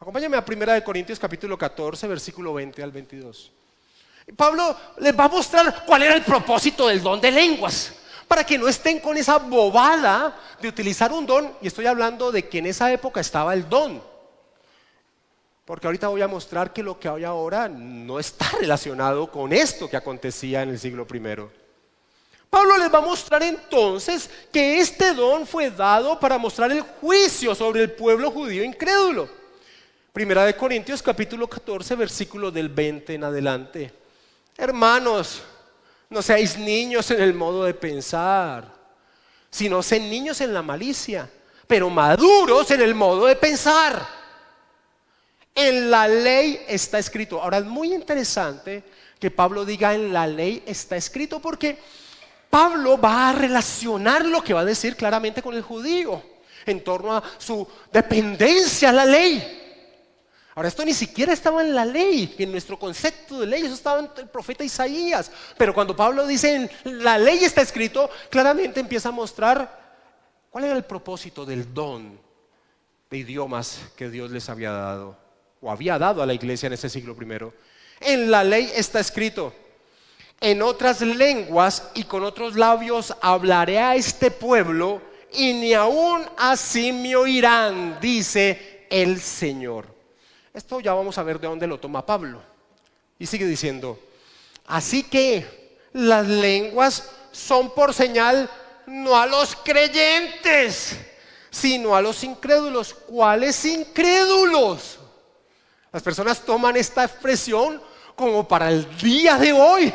Acompáñenme a 1 Corintios capítulo 14, versículo 20 al 22. Pablo les va a mostrar cuál era el propósito del don de lenguas, para que no estén con esa bobada de utilizar un don. Y estoy hablando de que en esa época estaba el don, porque ahorita voy a mostrar que lo que hay ahora no está relacionado con esto que acontecía en el siglo I. Pablo les va a mostrar entonces que este don fue dado para mostrar el juicio sobre el pueblo judío incrédulo. 1 Corintios capítulo 14, versículo del 20 en adelante. Hermanos, no seáis niños en el modo de pensar, sino sed niños en la malicia, pero maduros en el modo de pensar. En la ley está escrito. Ahora es muy interesante que Pablo diga en la ley está escrito, porque Pablo va a relacionar lo que va a decir claramente con el judío en torno a su dependencia a la ley. Ahora, esto ni siquiera estaba en la ley, en nuestro concepto de ley, eso estaba en el profeta Isaías. Pero cuando Pablo dice en la ley está escrito, claramente empieza a mostrar cuál era el propósito del don de idiomas que Dios les había dado, o había dado a la iglesia en ese siglo I. En la ley está escrito: en otras lenguas y con otros labios hablaré a este pueblo, y ni aún así me oirán, dice el Señor. Esto ya vamos a ver de dónde lo toma Pablo. Y sigue diciendo: así que las lenguas son por señal no a los creyentes, sino a los incrédulos. ¿Cuáles incrédulos? Las personas toman esta expresión como para el día de hoy.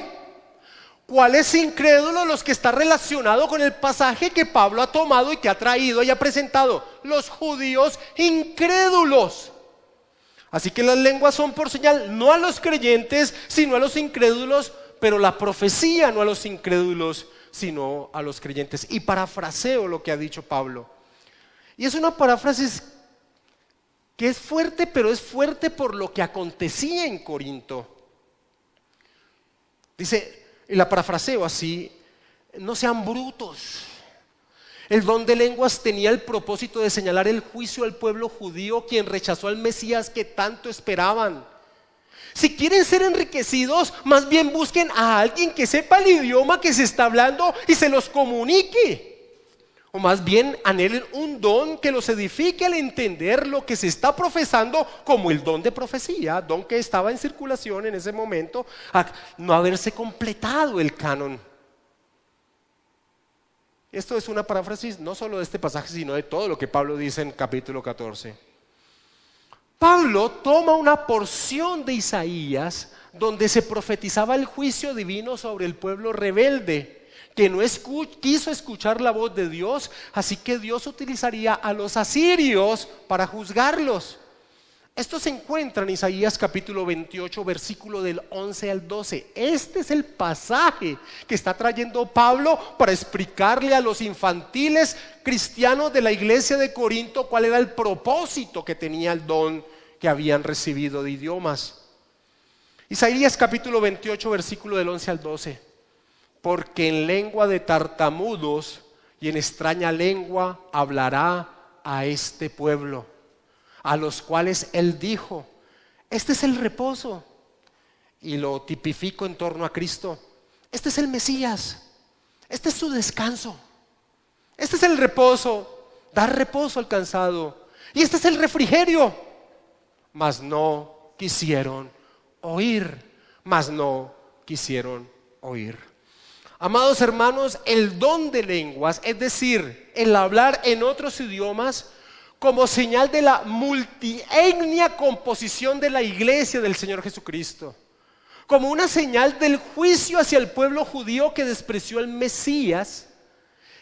¿Cuáles incrédulos? Los que está relacionado con el pasaje que Pablo ha tomado y que ha traído y ha presentado. Los judíos incrédulos. Así que las lenguas son por señal no a los creyentes, sino a los incrédulos, pero la profecía no a los incrédulos, sino a los creyentes. Y parafraseo lo que ha dicho Pablo. Y es una paráfrasis que es fuerte, pero es fuerte por lo que acontecía en Corinto. Dice, y la parafraseo así: no sean brutos. El don de lenguas tenía el propósito de señalar el juicio al pueblo judío, quien rechazó al Mesías que tanto esperaban. Si quieren ser enriquecidos, más bien busquen a alguien que sepa el idioma que se está hablando y se los comunique. O más bien anhelen un don que los edifique al entender lo que se está profesando como el don de profecía, don que estaba en circulación en ese momento, a no haberse completado el canon. Esto es una paráfrasis no solo de este pasaje, sino de todo lo que Pablo dice en capítulo 14. Pablo toma una porción de Isaías donde se profetizaba el juicio divino sobre el pueblo rebelde, que no quiso escuchar la voz de Dios, así que Dios utilizaría a los asirios para juzgarlos. Esto se encuentra en Isaías capítulo 28, versículo del 11 al 12. Este es el pasaje que está trayendo Pablo para explicarle a los infantiles cristianos de la iglesia de Corinto cuál era el propósito que tenía el don que habían recibido de idiomas. Isaías capítulo 28, versículo del 11 al 12. Porque en lengua de tartamudos y en extraña lengua hablará a este pueblo, a los cuales él dijo: este es el reposo. Y lo tipifico en torno a Cristo. Este es el Mesías, este es su descanso, este es el reposo, dar reposo al cansado, y este es el refrigerio. Mas no quisieron oír, mas no quisieron oír. Amados hermanos, el don de lenguas, es decir, el hablar en otros idiomas, como señal de la multietnia composición de la iglesia del Señor Jesucristo, como una señal del juicio hacia el pueblo judío que despreció al Mesías.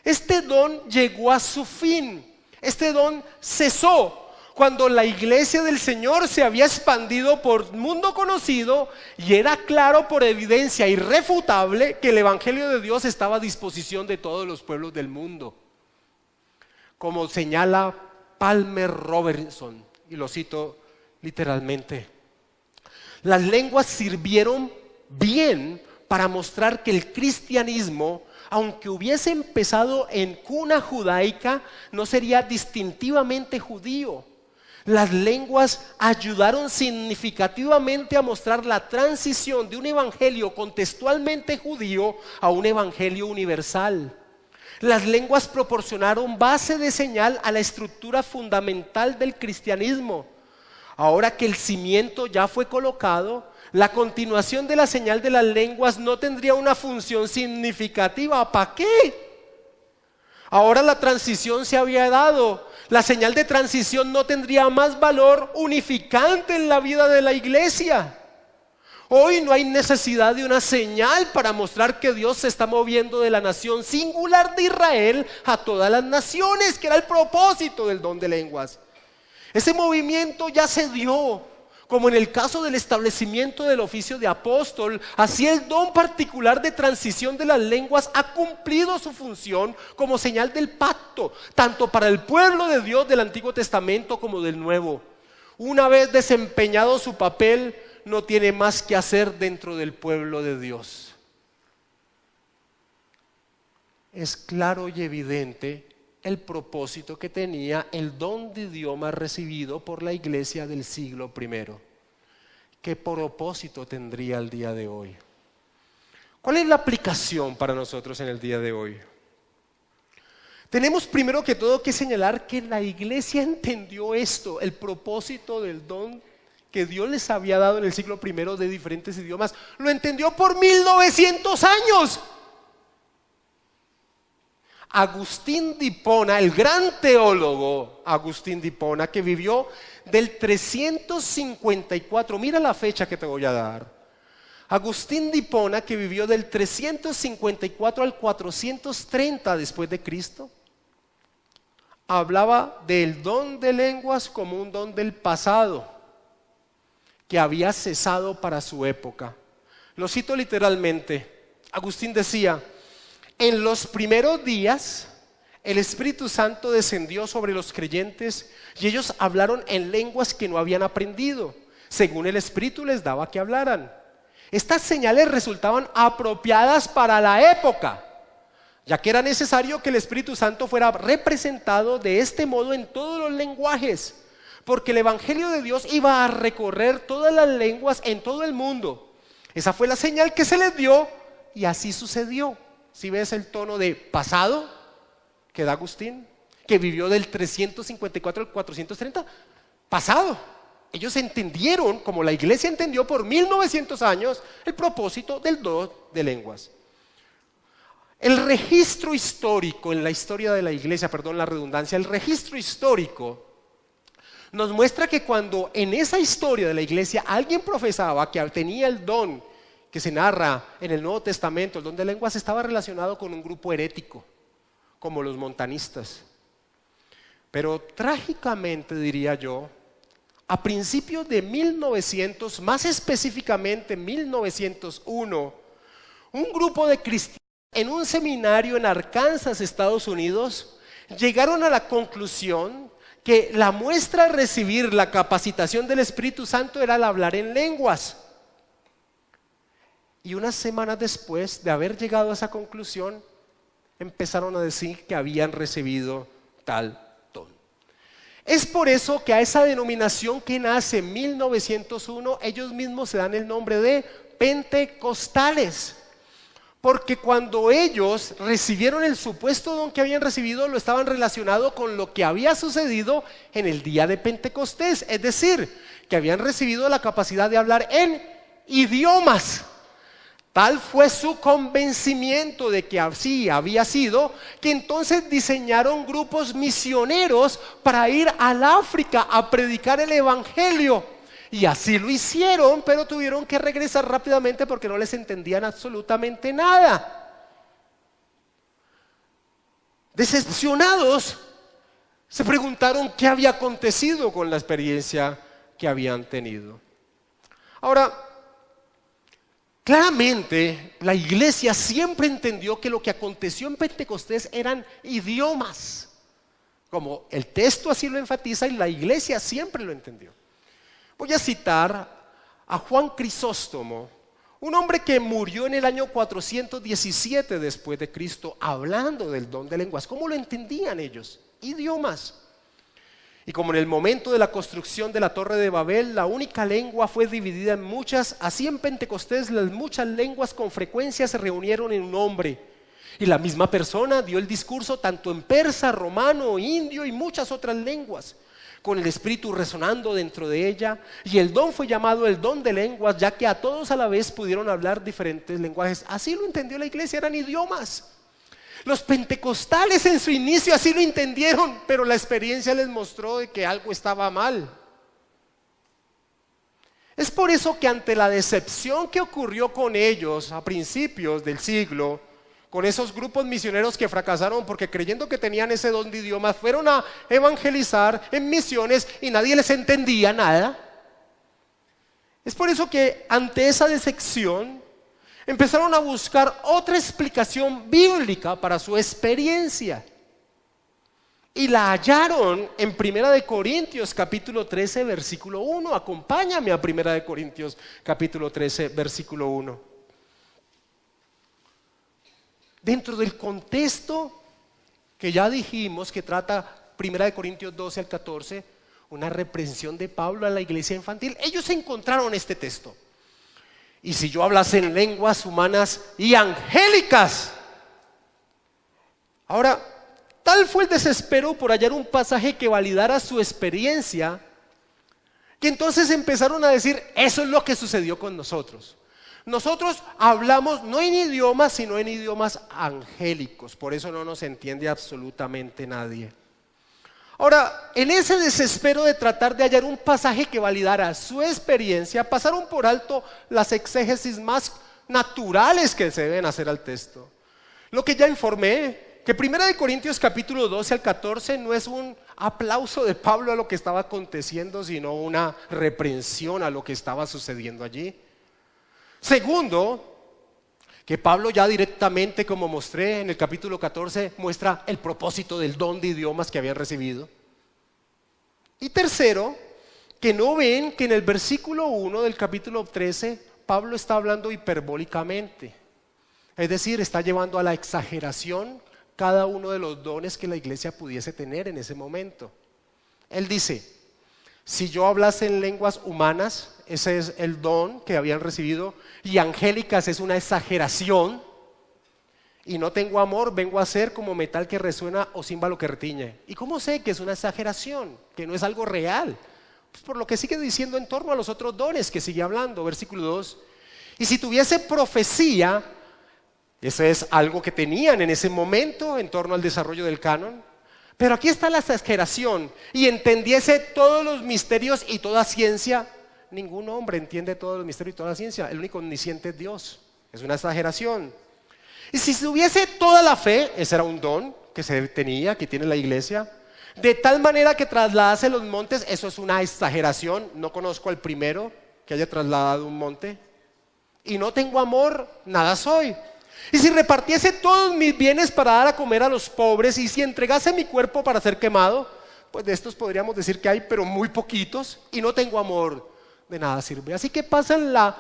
Este don llegó a su fin, este don cesó cuando la iglesia del Señor se había expandido por mundo conocido y era claro por evidencia irrefutable que el evangelio de Dios estaba a disposición de todos los pueblos del mundo. Como señala Palmer Robertson, y lo cito literalmente: las lenguas sirvieron bien para mostrar que el cristianismo, aunque hubiese empezado en cuna judaica, no sería distintivamente judío. Las lenguas ayudaron significativamente a mostrar la transición de un evangelio contextualmente judío a un evangelio universal. Las lenguas proporcionaron base de señal a la estructura fundamental del cristianismo. Ahora que el cimiento ya fue colocado, la continuación de la señal de las lenguas no tendría una función significativa. ¿Para qué? Ahora la transición se había dado. La señal de transición no tendría más valor unificante en la vida de la iglesia. Hoy no hay necesidad de una señal para mostrar que Dios se está moviendo de la nación singular de Israel a todas las naciones, que era el propósito del don de lenguas. Ese movimiento ya se dio, como en el caso del establecimiento del oficio de apóstol. Así el don particular de transición de las lenguas ha cumplido su función como señal del pacto, tanto para el pueblo de Dios del Antiguo Testamento como del Nuevo. Una vez desempeñado su papel, no tiene más que hacer dentro del pueblo de Dios. Es claro y evidente el propósito que tenía el don de idioma recibido por la iglesia del siglo I. ¿Qué propósito tendría el día de hoy? ¿Cuál es la aplicación para nosotros en el día de hoy? Tenemos primero que todo que señalar que la iglesia entendió esto, el propósito del don que Dios les había dado en el siglo I de diferentes idiomas. Lo entendió por 1900 años. Agustín de Hipona, el gran teólogo Agustín de Hipona, que vivió del 354, mira la fecha que te voy a dar. Agustín de Hipona, que vivió del 354 al 430 después de Cristo, hablaba del don de lenguas como un don del pasado, que había cesado para su época. Lo cito literalmente. Agustín decía: en los primeros días el Espíritu Santo descendió sobre los creyentes y ellos hablaron en lenguas que no habían aprendido, según el Espíritu les daba que hablaran. Estas señales resultaban apropiadas para la época, ya que era necesario que el Espíritu Santo fuera representado de este modo en todos los lenguajes, porque el Evangelio de Dios iba a recorrer todas las lenguas en todo el mundo. Esa fue la señal que se les dio y así sucedió. Si ves el tono de pasado, que da Agustín, que vivió del 354 al 430, pasado. Ellos entendieron, como la iglesia entendió por 1900 años, el propósito del don de lenguas. El registro histórico en la historia de la iglesia, perdón la redundancia, el registro histórico nos muestra que cuando en esa historia de la iglesia alguien profesaba que tenía el don que se narra en el Nuevo Testamento, el don de lenguas, estaba relacionado con un grupo herético, como los montanistas. Pero trágicamente, diría yo, a principios de 1900, más específicamente 1901, un grupo de cristianos en un seminario en Arkansas, Estados Unidos, llegaron a la conclusión que la muestra de recibir la capacitación del Espíritu Santo era el hablar en lenguas. Y unas semanas después de haber llegado a esa conclusión, empezaron a decir que habían recibido tal don. Es por eso que a esa denominación que nace en 1901, ellos mismos se dan el nombre de pentecostales. Porque cuando ellos recibieron el supuesto don que habían recibido, lo estaban relacionado con lo que había sucedido en el día de Pentecostés. Es decir, que habían recibido la capacidad de hablar en idiomas. Tal fue su convencimiento de que así había sido, que entonces diseñaron grupos misioneros para ir al África a predicar el evangelio. Y así lo hicieron, pero tuvieron que regresar rápidamente porque no les entendían absolutamente nada. Decepcionados, se preguntaron qué había acontecido con la experiencia que habían tenido. Ahora, claramente la iglesia siempre entendió que lo que aconteció en Pentecostés eran idiomas, como el texto así lo enfatiza, y la iglesia siempre lo entendió. Voy a citar a Juan Crisóstomo, un hombre que murió en el año 417 después de Cristo, hablando del don de lenguas. ¿Cómo lo entendían ellos? Idiomas. Y como en el momento de la construcción de la Torre de Babel, la única lengua fue dividida en muchas, así en Pentecostés las muchas lenguas con frecuencia se reunieron en un hombre. Y la misma persona dio el discurso tanto en persa, romano, indio y muchas otras lenguas, con el Espíritu resonando dentro de ella, y el don fue llamado el don de lenguas, ya que a todos a la vez pudieron hablar diferentes lenguajes. Así lo entendió la iglesia, eran idiomas. Los pentecostales en su inicio así lo entendieron, pero la experiencia les mostró de que algo estaba mal. Es por eso que ante la decepción que ocurrió con ellos a principios del siglo, con esos grupos misioneros que fracasaron porque creyendo que tenían ese don de idiomas, fueron a evangelizar en misiones y nadie les entendía nada. Es por eso que ante esa decepción empezaron a buscar otra explicación bíblica para su experiencia. Y la hallaron en 1 Corintios capítulo 13 versículo 1. Acompáñame a 1 Corintios capítulo 13 versículo 1. Dentro del contexto que ya dijimos que trata 1 Corintios 12 al 14, una reprensión de Pablo a la iglesia infantil, ellos encontraron este texto. Y si yo hablase en lenguas humanas y angélicas. Ahora, tal fue el desespero por hallar un pasaje que validara su experiencia, que entonces empezaron a decir, eso es lo que sucedió con nosotros. Nosotros hablamos no en idiomas, sino en idiomas angélicos. Por eso no nos entiende absolutamente nadie. Ahora, en ese desespero de tratar de hallar un pasaje que validara su experiencia, pasaron por alto las exégesis más naturales que se deben hacer al texto. Lo que ya informé, que 1 Corintios capítulo 12 al 14 no es un aplauso de Pablo a lo que estaba aconteciendo, sino una reprensión a lo que estaba sucediendo allí. Segundo, que Pablo ya directamente, como mostré en el capítulo 14, muestra el propósito del don de idiomas que habían recibido. Y tercero, que no ven que en el versículo 1 del capítulo 13, Pablo está hablando hiperbólicamente. Es decir, está llevando a la exageración cada uno de los dones que la iglesia pudiese tener en ese momento. Él dice, si yo hablase en lenguas humanas, ese es el don que habían recibido, y angélicas es una exageración. Y no tengo amor, vengo a ser como metal que resuena o címbalo que retiñe. ¿Y cómo sé que es una exageración, que no es algo real? Pues por lo que sigue diciendo en torno a los otros dones que sigue hablando, versículo 2. Y si tuviese profecía, eso es algo que tenían en ese momento en torno al desarrollo del canon. Pero aquí está la exageración. Y entendiese todos los misterios y toda ciencia. Ningún hombre entiende todos los misterios y toda la ciencia. El único omnisciente es Dios. Es una exageración. Y si tuviese toda la fe, ese era un don que se tenía, que tiene la iglesia, de tal manera que trasladase los montes, eso es una exageración. No conozco al primero que haya trasladado un monte. Y no tengo amor, nada soy. Y si repartiese todos mis bienes para dar a comer a los pobres, y si entregase mi cuerpo para ser quemado, pues de estos podríamos decir que hay, pero muy poquitos, y no tengo amor, de nada sirve. Así que pasa en la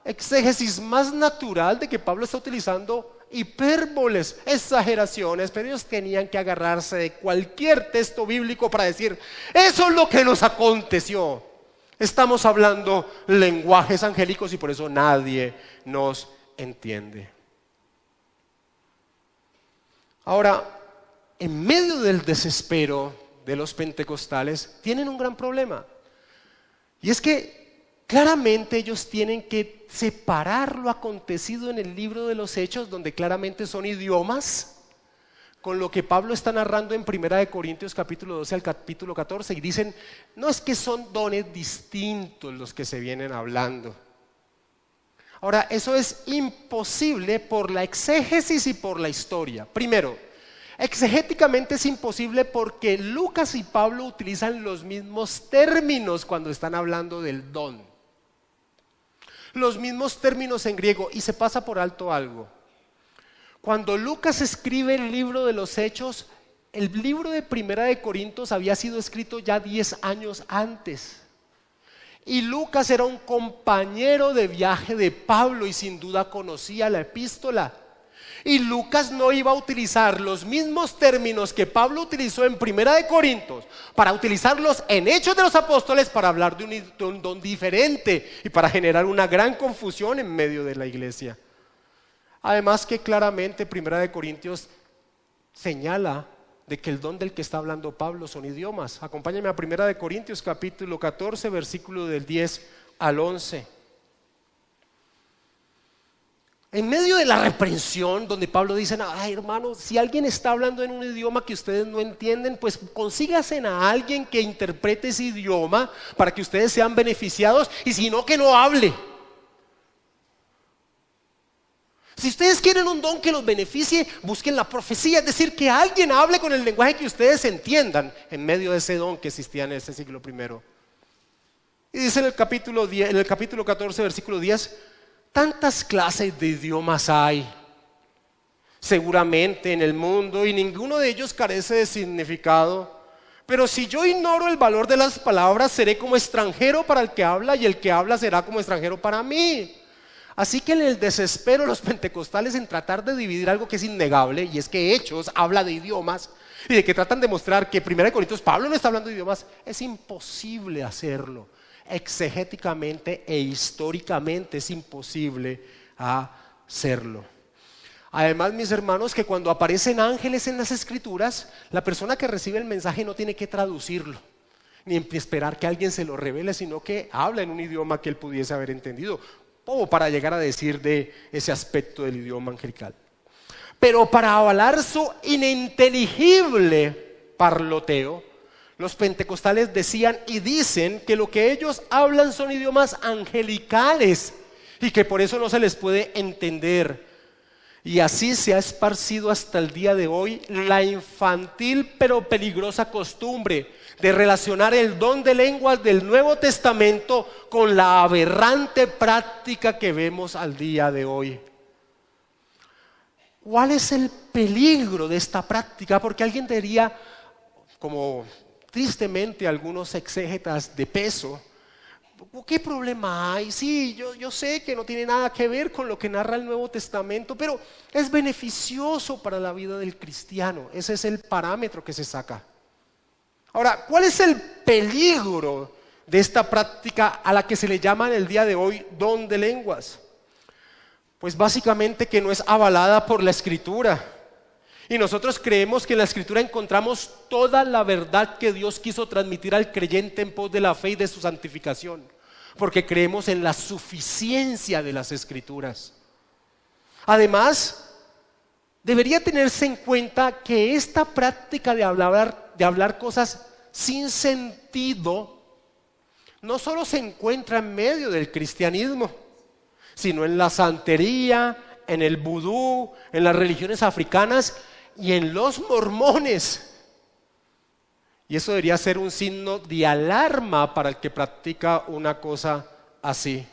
exégesis más natural de que Pablo está utilizando hipérboles, exageraciones, pero ellos tenían que agarrarse de cualquier texto bíblico para decir, eso es lo que nos aconteció. Estamos hablando lenguajes angélicos y por eso nadie nos entiende. Ahora, en medio del desespero de los pentecostales, tienen un gran problema. Y es que claramente ellos tienen que separar lo acontecido en el libro de los Hechos, donde claramente son idiomas, con lo que Pablo está narrando en 1 Corintios capítulo 12 al capítulo 14. Y dicen, no es que son dones distintos los que se vienen hablando. Ahora, eso es imposible por la exégesis y por la historia. Primero, exegéticamente es imposible porque Lucas y Pablo utilizan los mismos términos cuando están hablando del don. Los mismos términos en griego, y se pasa por alto algo. Cuando Lucas escribe el libro de los Hechos, el libro de 1 Corintios había sido escrito ya 10 años antes. Y Lucas era un compañero de viaje de Pablo y sin duda conocía la epístola. Y Lucas no iba a utilizar los mismos términos que Pablo utilizó en 1 Corintios para utilizarlos en Hechos de los Apóstoles para hablar de un don diferente y para generar una gran confusión en medio de la iglesia. Además que claramente 1 Corintios señala de que el don del que está hablando Pablo son idiomas. Acompáñame a 1 Corintios capítulo 14, versículo del 10 al 11. En medio de la reprensión, donde Pablo dice, ay hermanos, si alguien está hablando en un idioma que ustedes no entienden, pues consíganse a alguien que interprete ese idioma para que ustedes sean beneficiados, y si no, que no hable. Si ustedes quieren un don que los beneficie, busquen la profecía, es decir, que alguien hable con el lenguaje que ustedes entiendan en medio de ese don que existía en ese siglo primero. Y dice en el capítulo 14, versículo 10, tantas clases de idiomas hay seguramente en el mundo y ninguno de ellos carece de significado. Pero si yo ignoro el valor de las palabras, seré como extranjero para el que habla y el que habla será como extranjero para mí. Así que en el desespero los pentecostales en tratar de dividir algo que es innegable, y es que Hechos habla de idiomas y de que tratan de mostrar que 1 Corintios Pablo no está hablando de idiomas, es imposible hacerlo. Exegéticamente e históricamente es imposible hacerlo. Además, mis hermanos, que cuando aparecen ángeles en las escrituras, la persona que recibe el mensaje no tiene que traducirlo ni esperar que alguien se lo revele, sino que habla en un idioma que él pudiese haber entendido, o para llegar a decir de ese aspecto del idioma angelical. Pero para avalar su ininteligible parloteo, los pentecostales decían y dicen que lo que ellos hablan son idiomas angelicales y que por eso no se les puede entender. Y así se ha esparcido hasta el día de hoy la infantil pero peligrosa costumbre de relacionar el don de lenguas del Nuevo Testamento con la aberrante práctica que vemos al día de hoy. ¿Cuál es el peligro de esta práctica? Porque alguien diría, como tristemente algunos exégetas de peso, ¿qué problema hay? Sí, yo sé que no tiene nada que ver con lo que narra el Nuevo Testamento, pero es beneficioso para la vida del cristiano. Ese es el parámetro que se saca. Ahora, ¿cuál es el peligro de esta práctica a la que se le llama en el día de hoy don de lenguas? Pues básicamente que no es avalada por la Escritura. Y nosotros creemos que en la Escritura encontramos toda la verdad que Dios quiso transmitir al creyente en pos de la fe y de su santificación, porque creemos en la suficiencia de las Escrituras. Además, debería tenerse en cuenta que esta práctica de hablar cosas sin sentido no solo se encuentra en medio del cristianismo, sino en la santería, en el vudú, en las religiones africanas y en los mormones. Y eso debería ser un signo de alarma para el que practica una cosa así.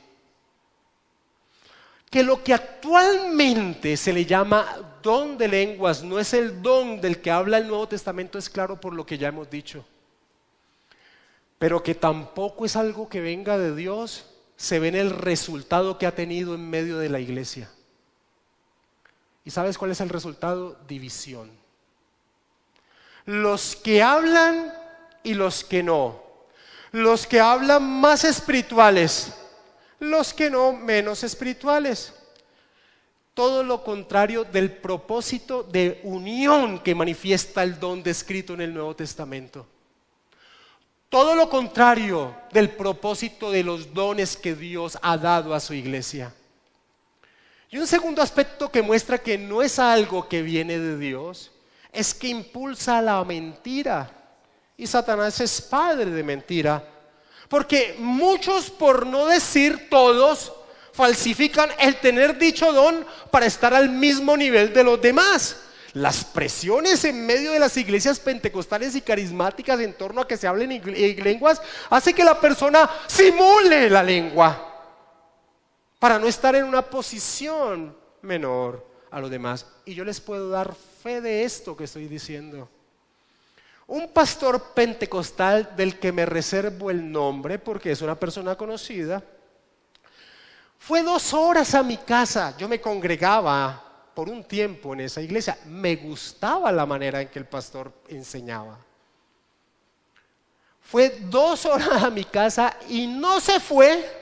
Que lo que actualmente se le llama don de lenguas no es el don del que habla el Nuevo Testamento, es claro por lo que ya hemos dicho. Pero que tampoco es algo que venga de Dios, se ve en el resultado que ha tenido en medio de la iglesia. ¿Y sabes cuál es el resultado? División. Los que hablan y los que no. Los que hablan más espirituales, los que no menos espirituales. Todo lo contrario del propósito de unión que manifiesta el don descrito en el Nuevo Testamento. Todo lo contrario del propósito de los dones que Dios ha dado a su iglesia. Y un segundo aspecto que muestra que no es algo que viene de Dios es que impulsa la mentira. Y Satanás es padre de mentira. Porque muchos, por no decir todos, falsifican el tener dicho don para estar al mismo nivel de los demás. Las presiones en medio de las iglesias pentecostales y carismáticas en torno a que se hablen lenguas hace que la persona simule la lengua para no estar en una posición menor a los demás. Y yo les puedo dar fe de esto que estoy diciendo. Un pastor pentecostal del que me reservo el nombre porque es una persona conocida, fue 2 horas a mi casa. Yo me congregaba por un tiempo en esa iglesia. Me gustaba la manera en que el pastor enseñaba. Fue 2 horas a mi casa y no se fue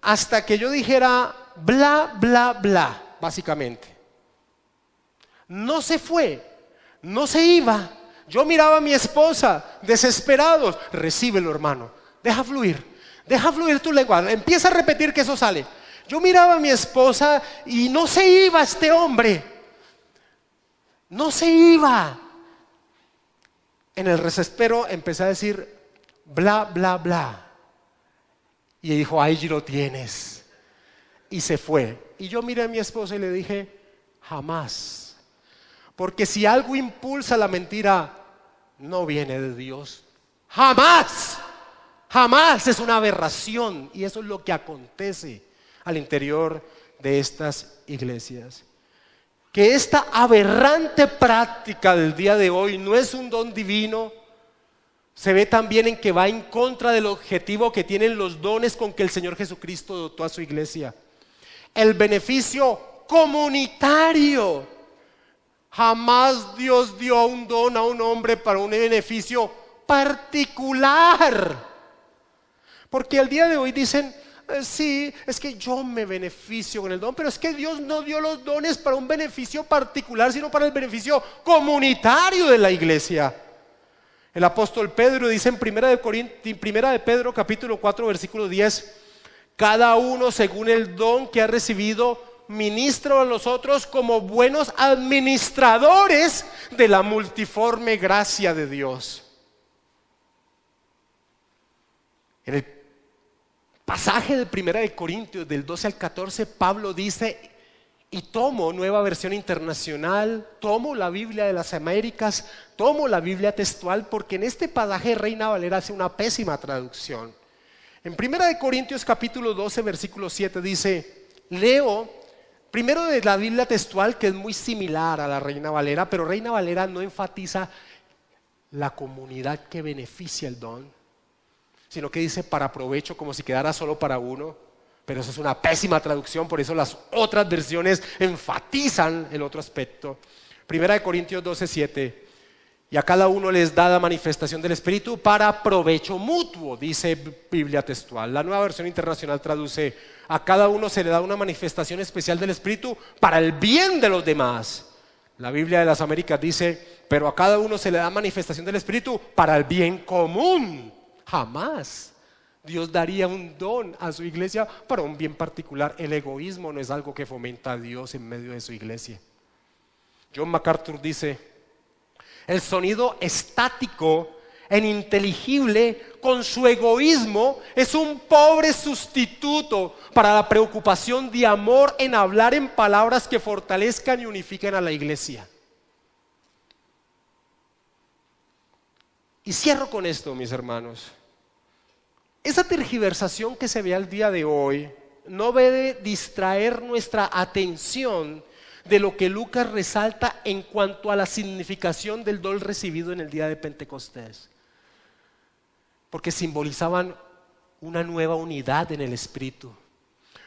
hasta que yo dijera bla, bla, bla, básicamente. No se fue, no se iba. Yo miraba a mi esposa, desesperados. Recíbelo, hermano, deja fluir tu lengua, empieza a repetir que eso sale. Yo miraba a mi esposa y no se iba este hombre. No se iba. En el desespero empecé a decir bla, bla, bla. Y dijo, ahí lo tienes. Y se fue. Y yo miré a mi esposa y le dije, jamás. Porque si algo impulsa la mentira, no viene de Dios. Jamás. Jamás, es una aberración. Y eso es lo que acontece al interior de estas iglesias. Que esta aberrante práctica del día de hoy no es un don divino. Se ve también en que va en contra del objetivo que tienen los dones con que el Señor Jesucristo dotó a su iglesia. El beneficio comunitario. Jamás Dios dio un don a un hombre para un beneficio particular. Porque al día de hoy dicen, sí, es que yo me beneficio con el don, pero es que Dios no dio los dones para un beneficio particular, sino para el beneficio comunitario de la iglesia. El apóstol Pedro dice en Primera de Pedro capítulo 4 versículo 10, cada uno según el don que ha recibido, ministra a los otros como buenos administradores de la multiforme gracia de Dios. En el pasaje de Primera de Corintios del 12 al 14, Pablo dice, y tomo Nueva Versión Internacional, tomo la Biblia de las Américas, tomo la Biblia textual, porque en este pasaje Reina Valera hace una pésima traducción. En Primera de Corintios capítulo 12 versículo 7 dice, leo primero de la Biblia textual, que es muy similar a la Reina Valera, pero Reina Valera no enfatiza la comunidad que beneficia el don, sino que dice para provecho, como si quedara solo para uno. Pero eso es una pésima traducción, por eso las otras versiones enfatizan el otro aspecto. Primera de Corintios 12:7. Y a cada uno les da la manifestación del Espíritu para provecho mutuo, dice Biblia textual. La Nueva Versión Internacional traduce: a cada uno se le da una manifestación especial del Espíritu para el bien de los demás. La Biblia de las Américas dice: pero a cada uno se le da manifestación del Espíritu para el bien común. Jamás Dios daría un don a su iglesia para un bien particular. El egoísmo no es algo que fomenta a Dios en medio de su iglesia. John MacArthur dice: el sonido estático e ininteligible con su egoísmo es un pobre sustituto para la preocupación de amor en hablar en palabras que fortalezcan y unifiquen a la iglesia. Y cierro con esto, mis hermanos. Esa tergiversación que se ve al día de hoy no debe distraer nuestra atención de lo que Lucas resalta en cuanto a la significación del don recibido en el día de Pentecostés, porque simbolizaban una nueva unidad en el Espíritu,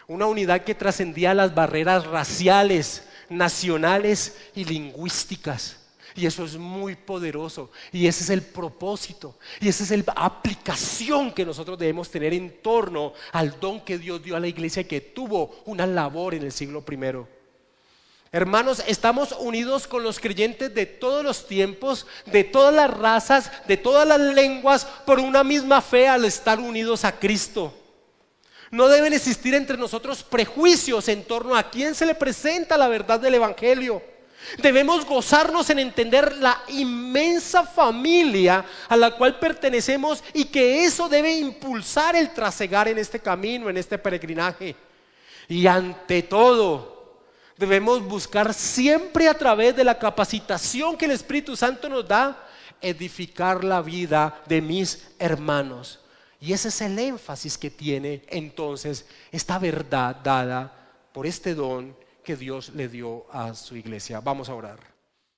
una unidad que trascendía las barreras raciales, nacionales y lingüísticas. Y eso es muy poderoso, y ese es el propósito, y esa es la aplicación que nosotros debemos tener en torno al don que Dios dio a la iglesia, que tuvo una labor en el siglo I. Hermanos, estamos unidos con los creyentes de todos los tiempos, de todas las razas, de todas las lenguas, por una misma fe al estar unidos a Cristo. No deben existir entre nosotros prejuicios en torno a quién se le presenta la verdad del Evangelio. Debemos gozarnos en entender la inmensa familia a la cual pertenecemos, y que eso debe impulsar el trasegar en este camino, en este peregrinaje. Y ante todo, debemos buscar siempre, a través de la capacitación que el Espíritu Santo nos da, edificar la vida de mis hermanos. Y ese es el énfasis que tiene entonces esta verdad dada por este don que Dios le dio a su iglesia. Vamos a orar.